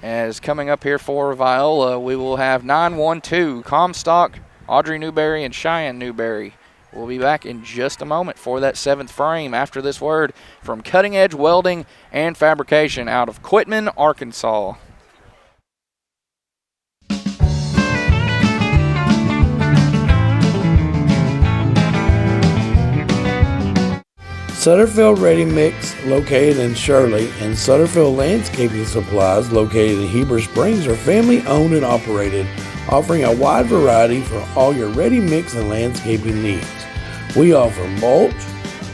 [SPEAKER 7] As coming up here for Viola, we will have 9-1-2, Comstock, Audrey Newberry, and Cheyenne Newberry. We'll be back in just a moment for that 7th frame after this word from Cutting Edge Welding and Fabrication out of Quitman, Arkansas.
[SPEAKER 5] Sutterfield Ready Mix, located in Shirley, and Sutterfield Landscaping Supplies, located in Heber Springs, are family owned and operated, offering a wide variety for all your ready mix and landscaping needs. We offer mulch,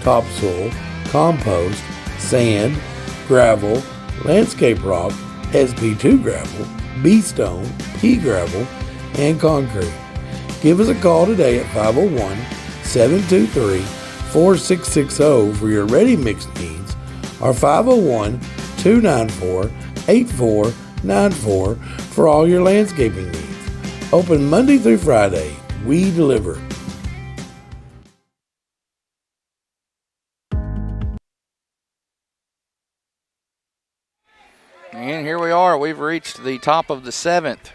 [SPEAKER 5] topsoil, compost, sand, gravel, landscape rock, SP2 gravel, B-stone, pea gravel, and concrete. Give us a call today at 501-723-4660 for your ready mix needs, or 501-294-8494 for all your landscaping needs. Open Monday through Friday. We deliver.
[SPEAKER 7] And here we are. We've reached the top of the 7th.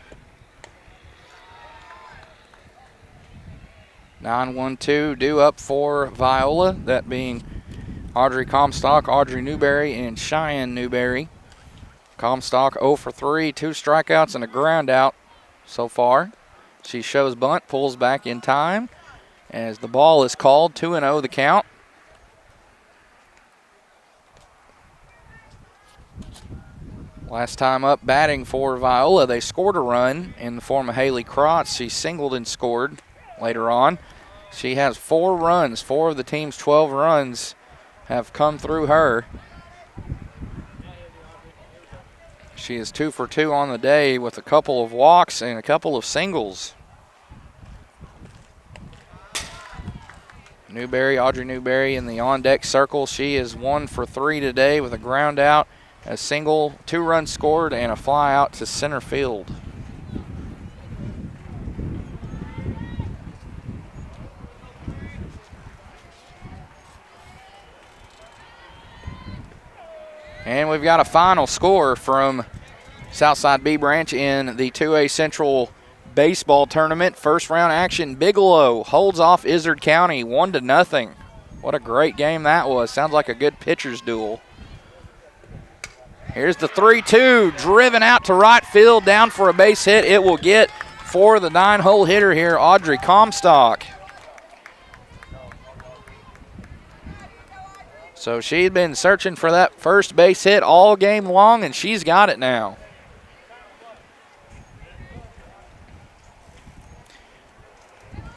[SPEAKER 7] 9-1-2 due up for Viola, that being Audrey Comstock, Audrey Newberry, and Cheyenne Newberry. Comstock 0 for 3, 2 strikeouts and a ground out so far. She shows bunt, pulls back in time as the ball is called. 2-0 the count. Last time up batting for Viola, they scored a run in the form of Haley Krotz. She singled and scored later on. She has 4 runs. 4 of the team's 12 runs have come through her. She is 2 for 2 on the day with a couple of walks and a couple of singles. Newberry, Audrey Newberry in the on-deck circle. She is 1 for 3 today with a ground out, a single, 2 runs scored, and a fly out to center field. And we've got a final score from Southside B Branch in the 2A Central Baseball Tournament. First round action, Bigelow holds off Izard County 1-0. What a great game that was. Sounds like a good pitcher's duel. Here's the 3-2, driven out to right field, down for a base hit. It will get for the 9-hole hitter here, Audrey Comstock. So she'd been searching for that first base hit all game long, and she's got it now.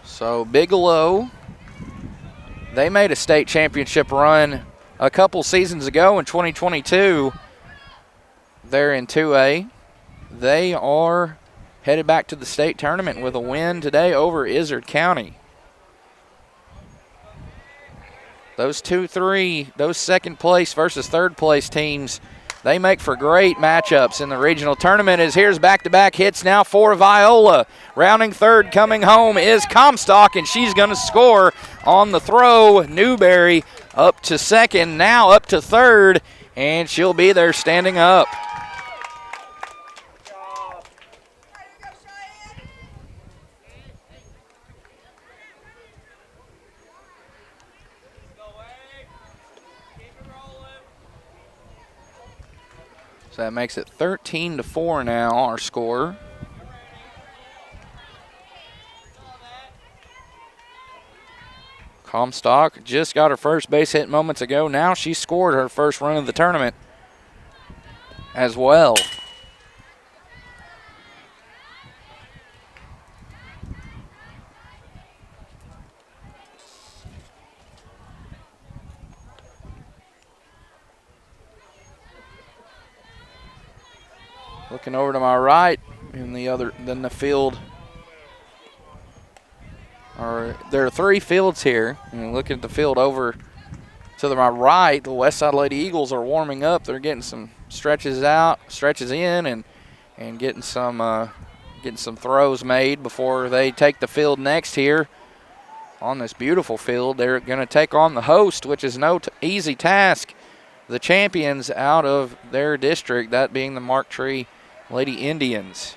[SPEAKER 7] So Bigelow, they made a state championship run a couple seasons ago in 2022. They're in 2A. They are headed back to the state tournament with a win today over Izard County. Those 2-3, those second place versus third place teams, they make for great matchups in the regional tournament. As here's back-to-back hits now for Viola. Rounding third, coming home is Comstock, and she's going to score on the throw. Newberry up to second, now up to third, and she'll be there standing up. So that makes it 13-4 now, our score. Comstock just got her first base hit moments ago. Now she scored her first run of the tournament as well. Looking over to my right in the field. There are 3 fields here. And looking at the field over to my right, the Westside Lady Eagles are warming up. They're getting some stretches in, and getting some throws made before they take the field next here on this beautiful field. They're going to take on the host, which is no easy task. The champions out of their district, that being the Mark Tree Lady Indians.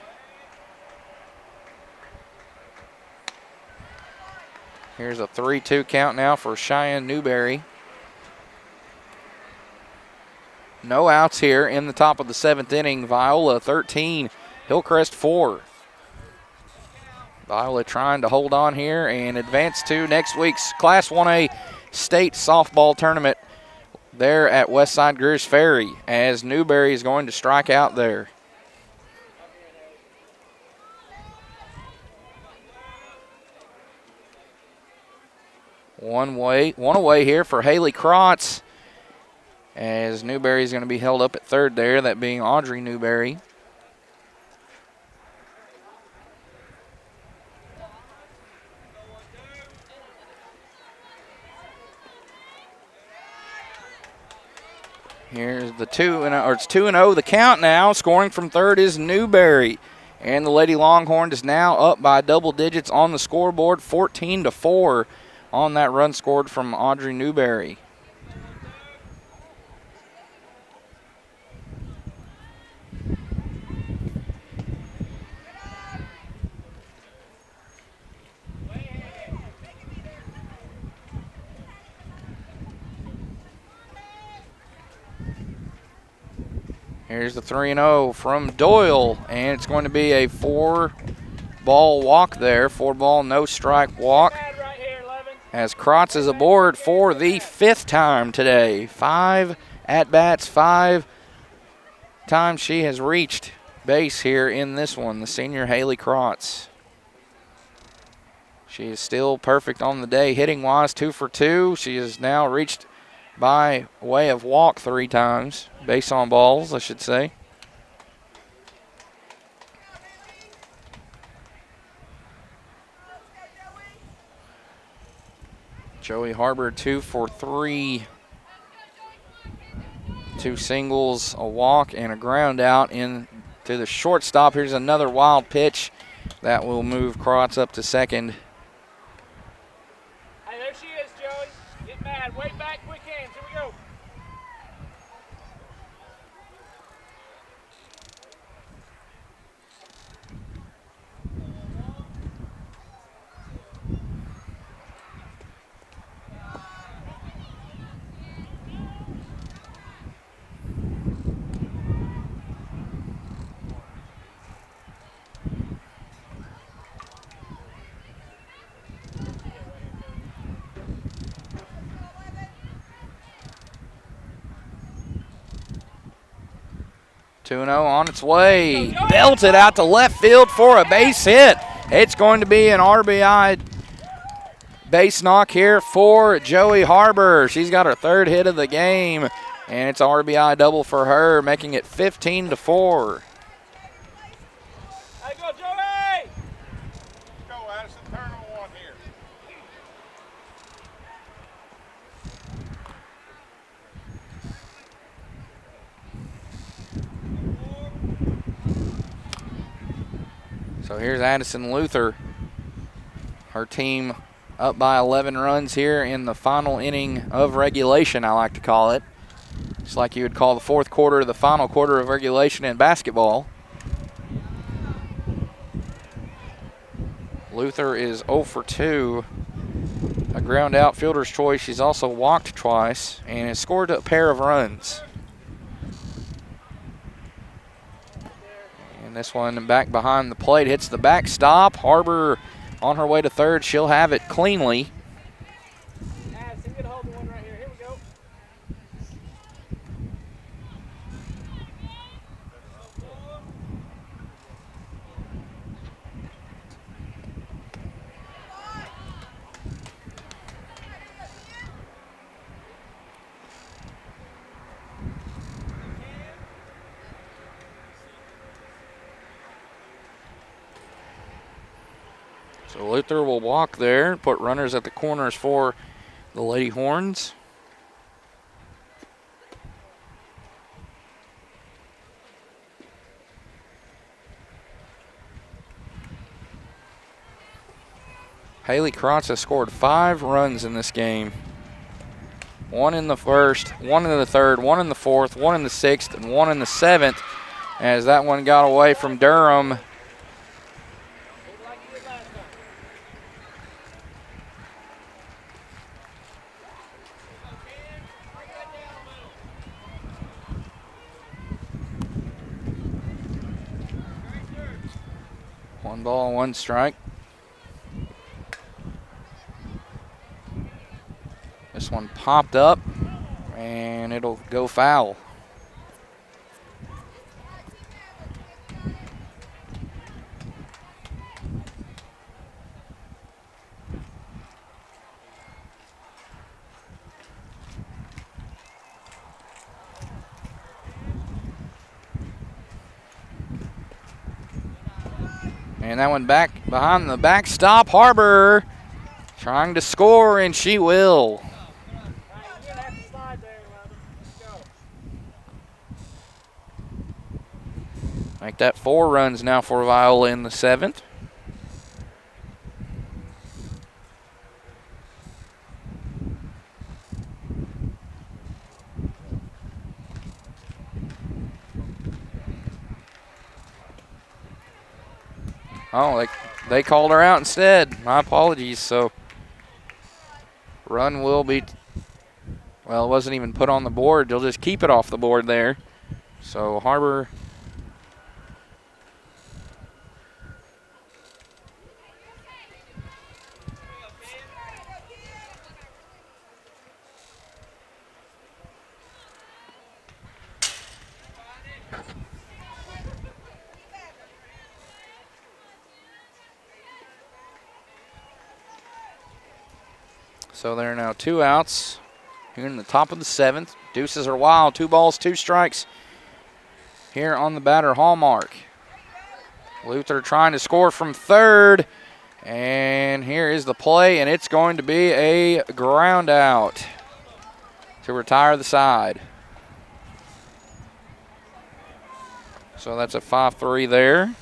[SPEAKER 7] Here's a 3-2 count now for Cheyenne Newberry. No outs here in the top of the 7th inning. Viola 13, Hillcrest 4. Viola trying to hold on here and advance to next week's Class 1A state softball tournament there at Westside Greers Ferry, as Newberry is going to strike out there. One away here for Haley Krotz, as Newberry is going to be held up at third there, that being Audrey Newberry. Here's the 2-0, it's 2-0 the count now. Scoring from third is Newberry. And the Lady Longhorns is now up by double digits on the scoreboard, 14-4 on that run scored from Audrey Newberry. Here's the 3-0 from Doyle, and it's going to be a 4-ball walk there. 4-ball, no strike walk. As Krotz is aboard for the 5th time today. 5 at-bats, 5 times she has reached base here in this one, the senior Haley Krotz. She is still perfect on the day. Hitting-wise, 2 for 2. She has now reached by way of walk 3 times. Base on balls, I should say. Joey Harbor 2 for 3. 2 singles, a walk, and a ground out in to the shortstop. Here's another wild pitch that will move Krotz up to second.
[SPEAKER 10] Hey, there she is, Joey. Get mad. Way back, quick hands. Here we go.
[SPEAKER 7] On its way, belted out to left field for a base hit. It's going to be an RBI base knock here for Joey Harbor. She's got her 3rd hit of the game, and it's an RBI double for her, making it 15-4.
[SPEAKER 10] Hey, go, Joey!
[SPEAKER 11] Go, Addison, turn on 1 here.
[SPEAKER 7] So here's Addison Luther. Her team up by 11 runs here in the final inning of regulation, I like to call it. Just like you would call the 4th quarter the final quarter of regulation in basketball. Luther is 0 for 2. A ground out fielder's choice. She's also walked twice and has scored a pair of runs. this one back behind the plate, hits the backstop. Harbor on her way to third. She'll have it cleanly. So Luther will walk there, put runners at the corners for the Lady Horns. Haley Krotz has scored 5 runs in this game. 1 in the first, 1 in the third, 1 in the fourth, 1 in the sixth, and 1 in the seventh, as that one got away from Durham. One ball, 1 strike. This one popped up, and it'll go foul. And that one back behind the backstop. Harbor trying to score, and she will. Make that 4 runs now for Viola in the 7th. Oh, they called her out instead. My apologies. So run will be, well, it wasn't even put on the board. They'll just keep it off the board there. So Harbor So there are now 2 outs here in the top of the 7th. Deuces are wild. 2 balls, 2 strikes here on the batter hallmark. Luther trying to score from third. And here is the play, and it's going to be a ground out to retire the side. So that's a 5-3 there.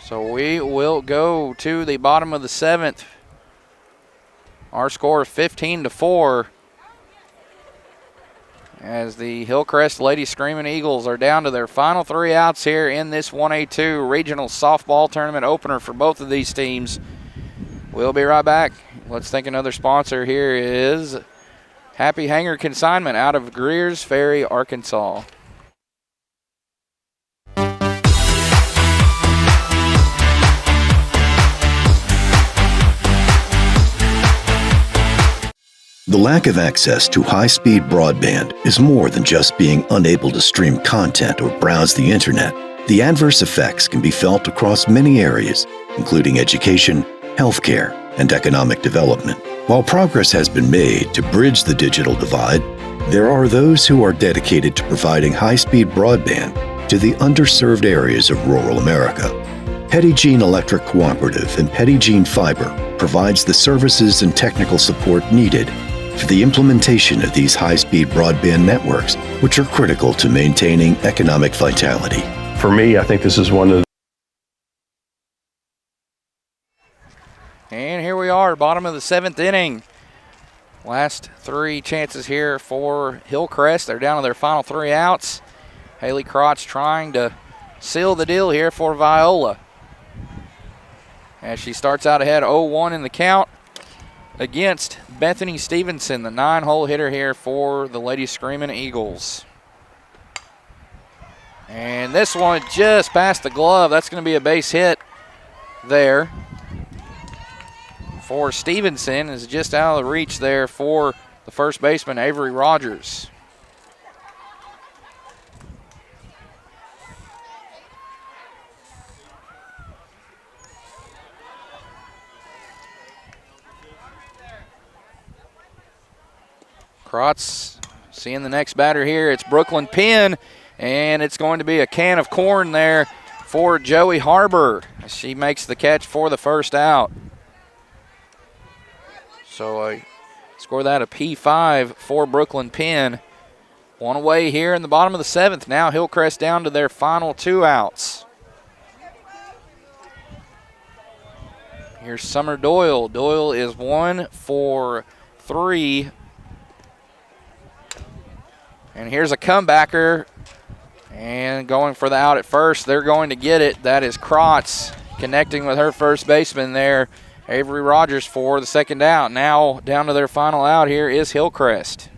[SPEAKER 7] So we will go to the bottom of the 7th. Our score is 15-4. As the Hillcrest Lady Screaming Eagles are down to their final 3 outs here in this 1A-2 regional softball tournament opener for both of these teams. We'll be right back. Let's thank another sponsor. Here is Happy Hanger Consignment out of Greers Ferry, Arkansas.
[SPEAKER 12] The lack of access to high-speed broadband is more than just being unable to stream content or browse the internet. The adverse effects can be felt across many areas, including education, healthcare, and economic development. While progress has been made to bridge the digital divide, there are those who are dedicated to providing high-speed broadband to the underserved areas of rural America. Petit Jean Electric Cooperative and Petit Jean Fiber provides the services and technical support needed for the implementation of these high-speed broadband networks, which are critical to maintaining economic vitality.
[SPEAKER 13] For me, I think this is one of the
[SPEAKER 7] And here we are, bottom of the 7th inning. Last 3 chances here for Hillcrest. They're down to their final 3 outs. Haley Krotz trying to seal the deal here for Viola. as she starts out ahead 0-1 in the count against Bethany Stevenson, the 9-hole hitter here for the Lady Screaming Eagles. And this one just past the glove. That's going to be a base hit there for Stevenson. Is just out of the reach there for the first baseman, Avery Rogers. Krotz seeing the next batter here. It's Brooklyn Penn, and it's going to be a can of corn there for Joey Harbor. She makes the catch for the first out. So score that a P5 for Brooklyn Penn. One away here in the bottom of the 7th. Now Hillcrest down to their final 2 outs. Here's Summer Doyle. Doyle is 1 for 3. And here's a comebacker. And going for the out at first. They're going to get it. That is Krotz connecting with her first baseman there, Avery Rogers, for the second out. Now down to their final out here is Hillcrest.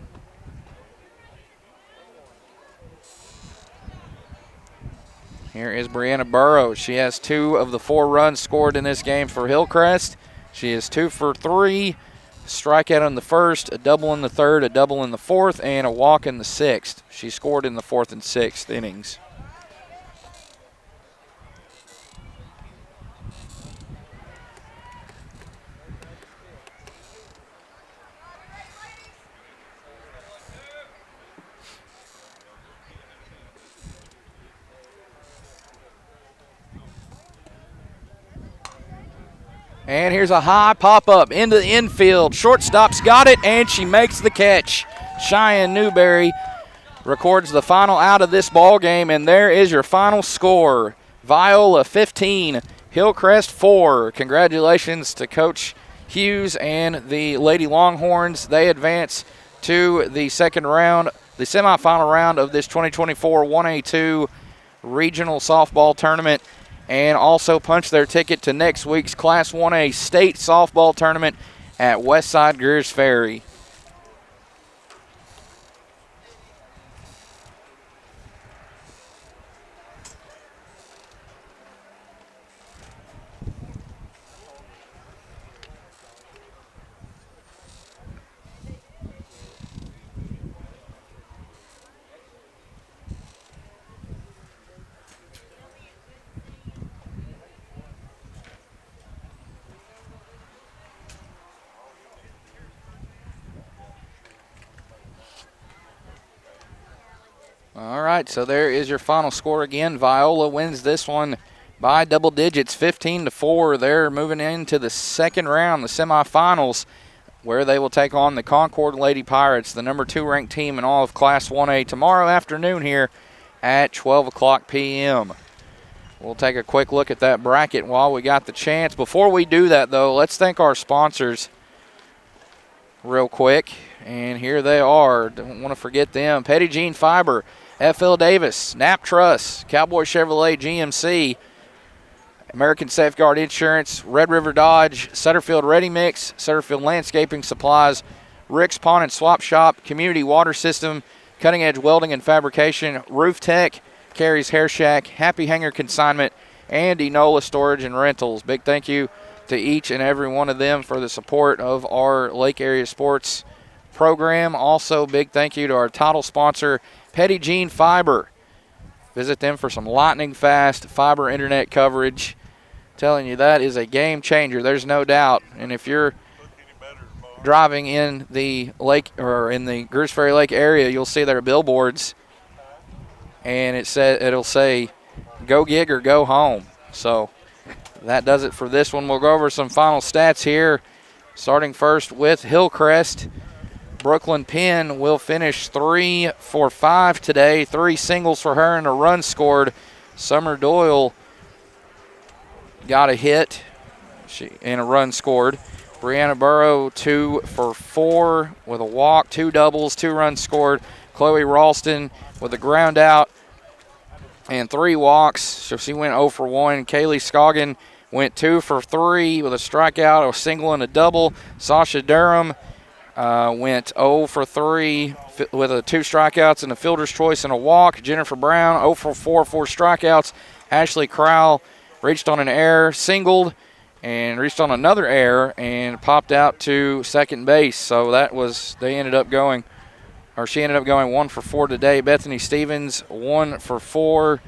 [SPEAKER 7] Here is Brianna Burrows. She has 2 of the 4 runs scored in this game for Hillcrest. She is 2 for 3. Strikeout in the first, a double in the third, a double in the fourth, and a walk in the 6th. She scored in the 4th and 6th innings. And here's a high pop-up into the infield. Shortstop's got it, and she makes the catch. Cheyenne Newberry records the final out of this ball game, and there is your final score. Viola 15, Hillcrest 4. Congratulations to Coach Hughes and the Lady Longhorns. They advance to the second round, the semifinal round of this 2024 1A-2 regional softball tournament, and also punch their ticket to next week's Class 1A state softball tournament at Westside Greers Ferry. All right, so there is your final score again. Viola wins this one by double digits, 15-4. They're moving into the second round, the semifinals, where they will take on the Concord Lady Pirates, the number 2 ranked team in all of Class 1A, tomorrow afternoon here at 12 o'clock p.m. We'll take a quick look at that bracket while we got the chance. Before we do that, though, let's thank our sponsors real quick. And here they are. Don't want to forget them. Petty Jean Fiber, F.L. Davis, Snap Truss, Cowboy Chevrolet GMC, American Safeguard Insurance, Red River Dodge, Sutterfield Ready Mix, Sutterfield Landscaping Supplies, Rick's Pawn and Swap Shop, Community Water System, Cutting Edge Welding and Fabrication, Roof Tech, Carrie's Hair Shack, Happy Hanger Consignment, and Enola Storage and Rentals. Big thank you to each and every one of them for the support of our Lake Area Sports program. Also, big thank you to our title sponsor, Petty Jean Fiber. Visit them for some lightning fast fiber internet coverage. Telling you, that is a game changer. There's no doubt. And if you're driving in the lake or in the Greers Ferry Lake area, you'll see their billboards, and it'll say "Go Gig or Go Home." So that does it for this one. We'll go over some final stats here. Starting first with Hillcrest. Brooklyn Penn will finish 3 for 5 today. 3 singles for her and a run scored. Summer Doyle got a hit and a run scored. Brianna Burrow 2 for 4 with a walk, 2 doubles, 2 runs scored. Chloe Ralston with a ground out and 3 walks. So she went 0 for 1. Kaylee Scoggin went 2 for 3 with a strikeout, a single and a double. Sasha Durham went 0 for 3 with 2 strikeouts and a fielder's choice and a walk. Jennifer Brown 0 for 4, 4 strikeouts. Ashley Crowell reached on an error, singled, and reached on another error and popped out to second base. So she ended up going 1 for 4 today. Bethany Stevens 1 for 4.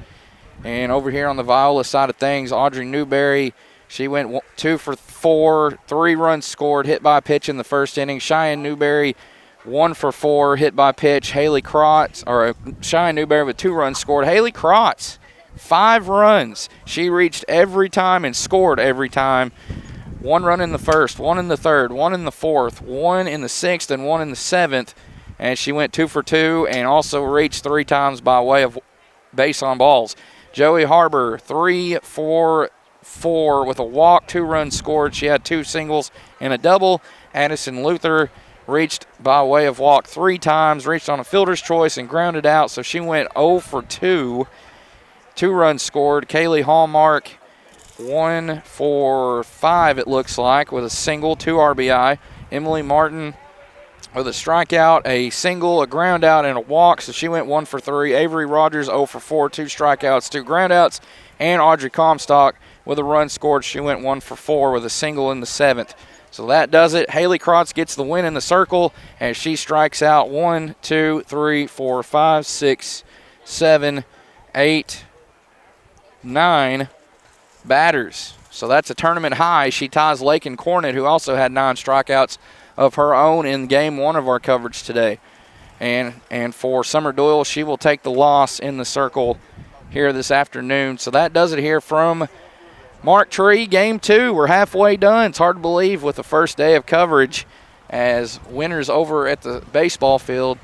[SPEAKER 7] And over here on the Viola side of things, Audrey Newberry, she went 2 for 4, 3 runs scored, hit by pitch in the first inning. Cheyenne Newberry 1 for 4, hit by pitch. Cheyenne Newberry with 2 runs scored. Haley Krotz, 5 runs. She reached every time and scored every time. 1 run in the first, 1 in the third, 1 in the fourth, 1 in the sixth, and 1 in the seventh. And she went 2 for 2 and also reached 3 times by way of base on balls. Joey Harbor, 3 for 4 with a walk, 2 runs scored. She had 2 singles and a double. Addison Luther reached by way of walk 3 times, reached on a fielder's choice and grounded out. So she went 0 for 2, 2 runs scored. Kaylee Hallmark, 1 for 5 it looks like, with a single, 2 RBI. Emily Martin with a strikeout, a single, a ground out, and a walk, so she went 1 for 3. Avery Rogers 0 for 4, 2 strikeouts, 2 groundouts, and Audrey Comstock with a run scored. She went 1 for 4 with a single in the 7th. So that does it. Haley Krotz gets the win in the circle as she strikes out 1, 2, 3, 4, 5, 6, 7, 8, 9 batters. So that's a tournament high. She ties Lakin Cornett, who also had 9 strikeouts of her own in game 1 of our coverage today. And for Summer Doyle, she will take the loss in the circle here this afternoon. So that does it here from Mark Tree, game 2. We're halfway done. It's hard to believe with the first day of coverage, as winners over at the baseball field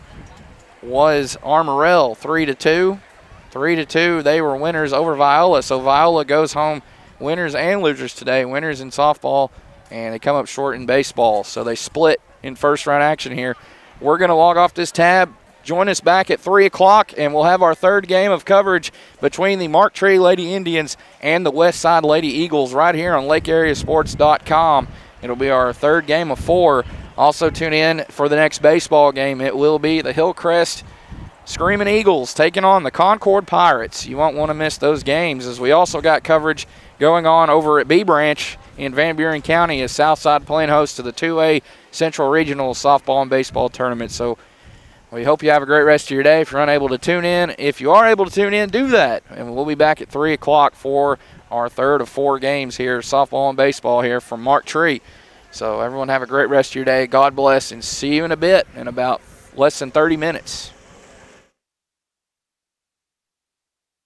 [SPEAKER 7] was Armorel, 3-2. 3-2, they were winners over Viola. So Viola goes home winners and losers today, winners in softball, and they come up short in baseball. So they split in first round action here. We're going to log off this tab. Join us back at 3 o'clock, and we'll have our third game of coverage between the Mark Tree Lady Indians and the West Side Lady Eagles right here on LakeAreaSports.com. It'll be our third game of 4. Also tune in for the next baseball game. It will be the Hillcrest Screaming Eagles taking on the Concord Pirates. You won't want to miss those games, as we also got coverage going on over at B Branch in Van Buren County as Southside playing host to the 2A Central Regional Softball and Baseball Tournament. So we hope you have a great rest of your day. If you're unable to tune in, if you are able to tune in, do that. And we'll be back at 3 o'clock for our third of 4 games here, softball and baseball here from Mark Tree. So everyone have a great rest of your day. God bless, and see you in a bit, in about less than 30 minutes.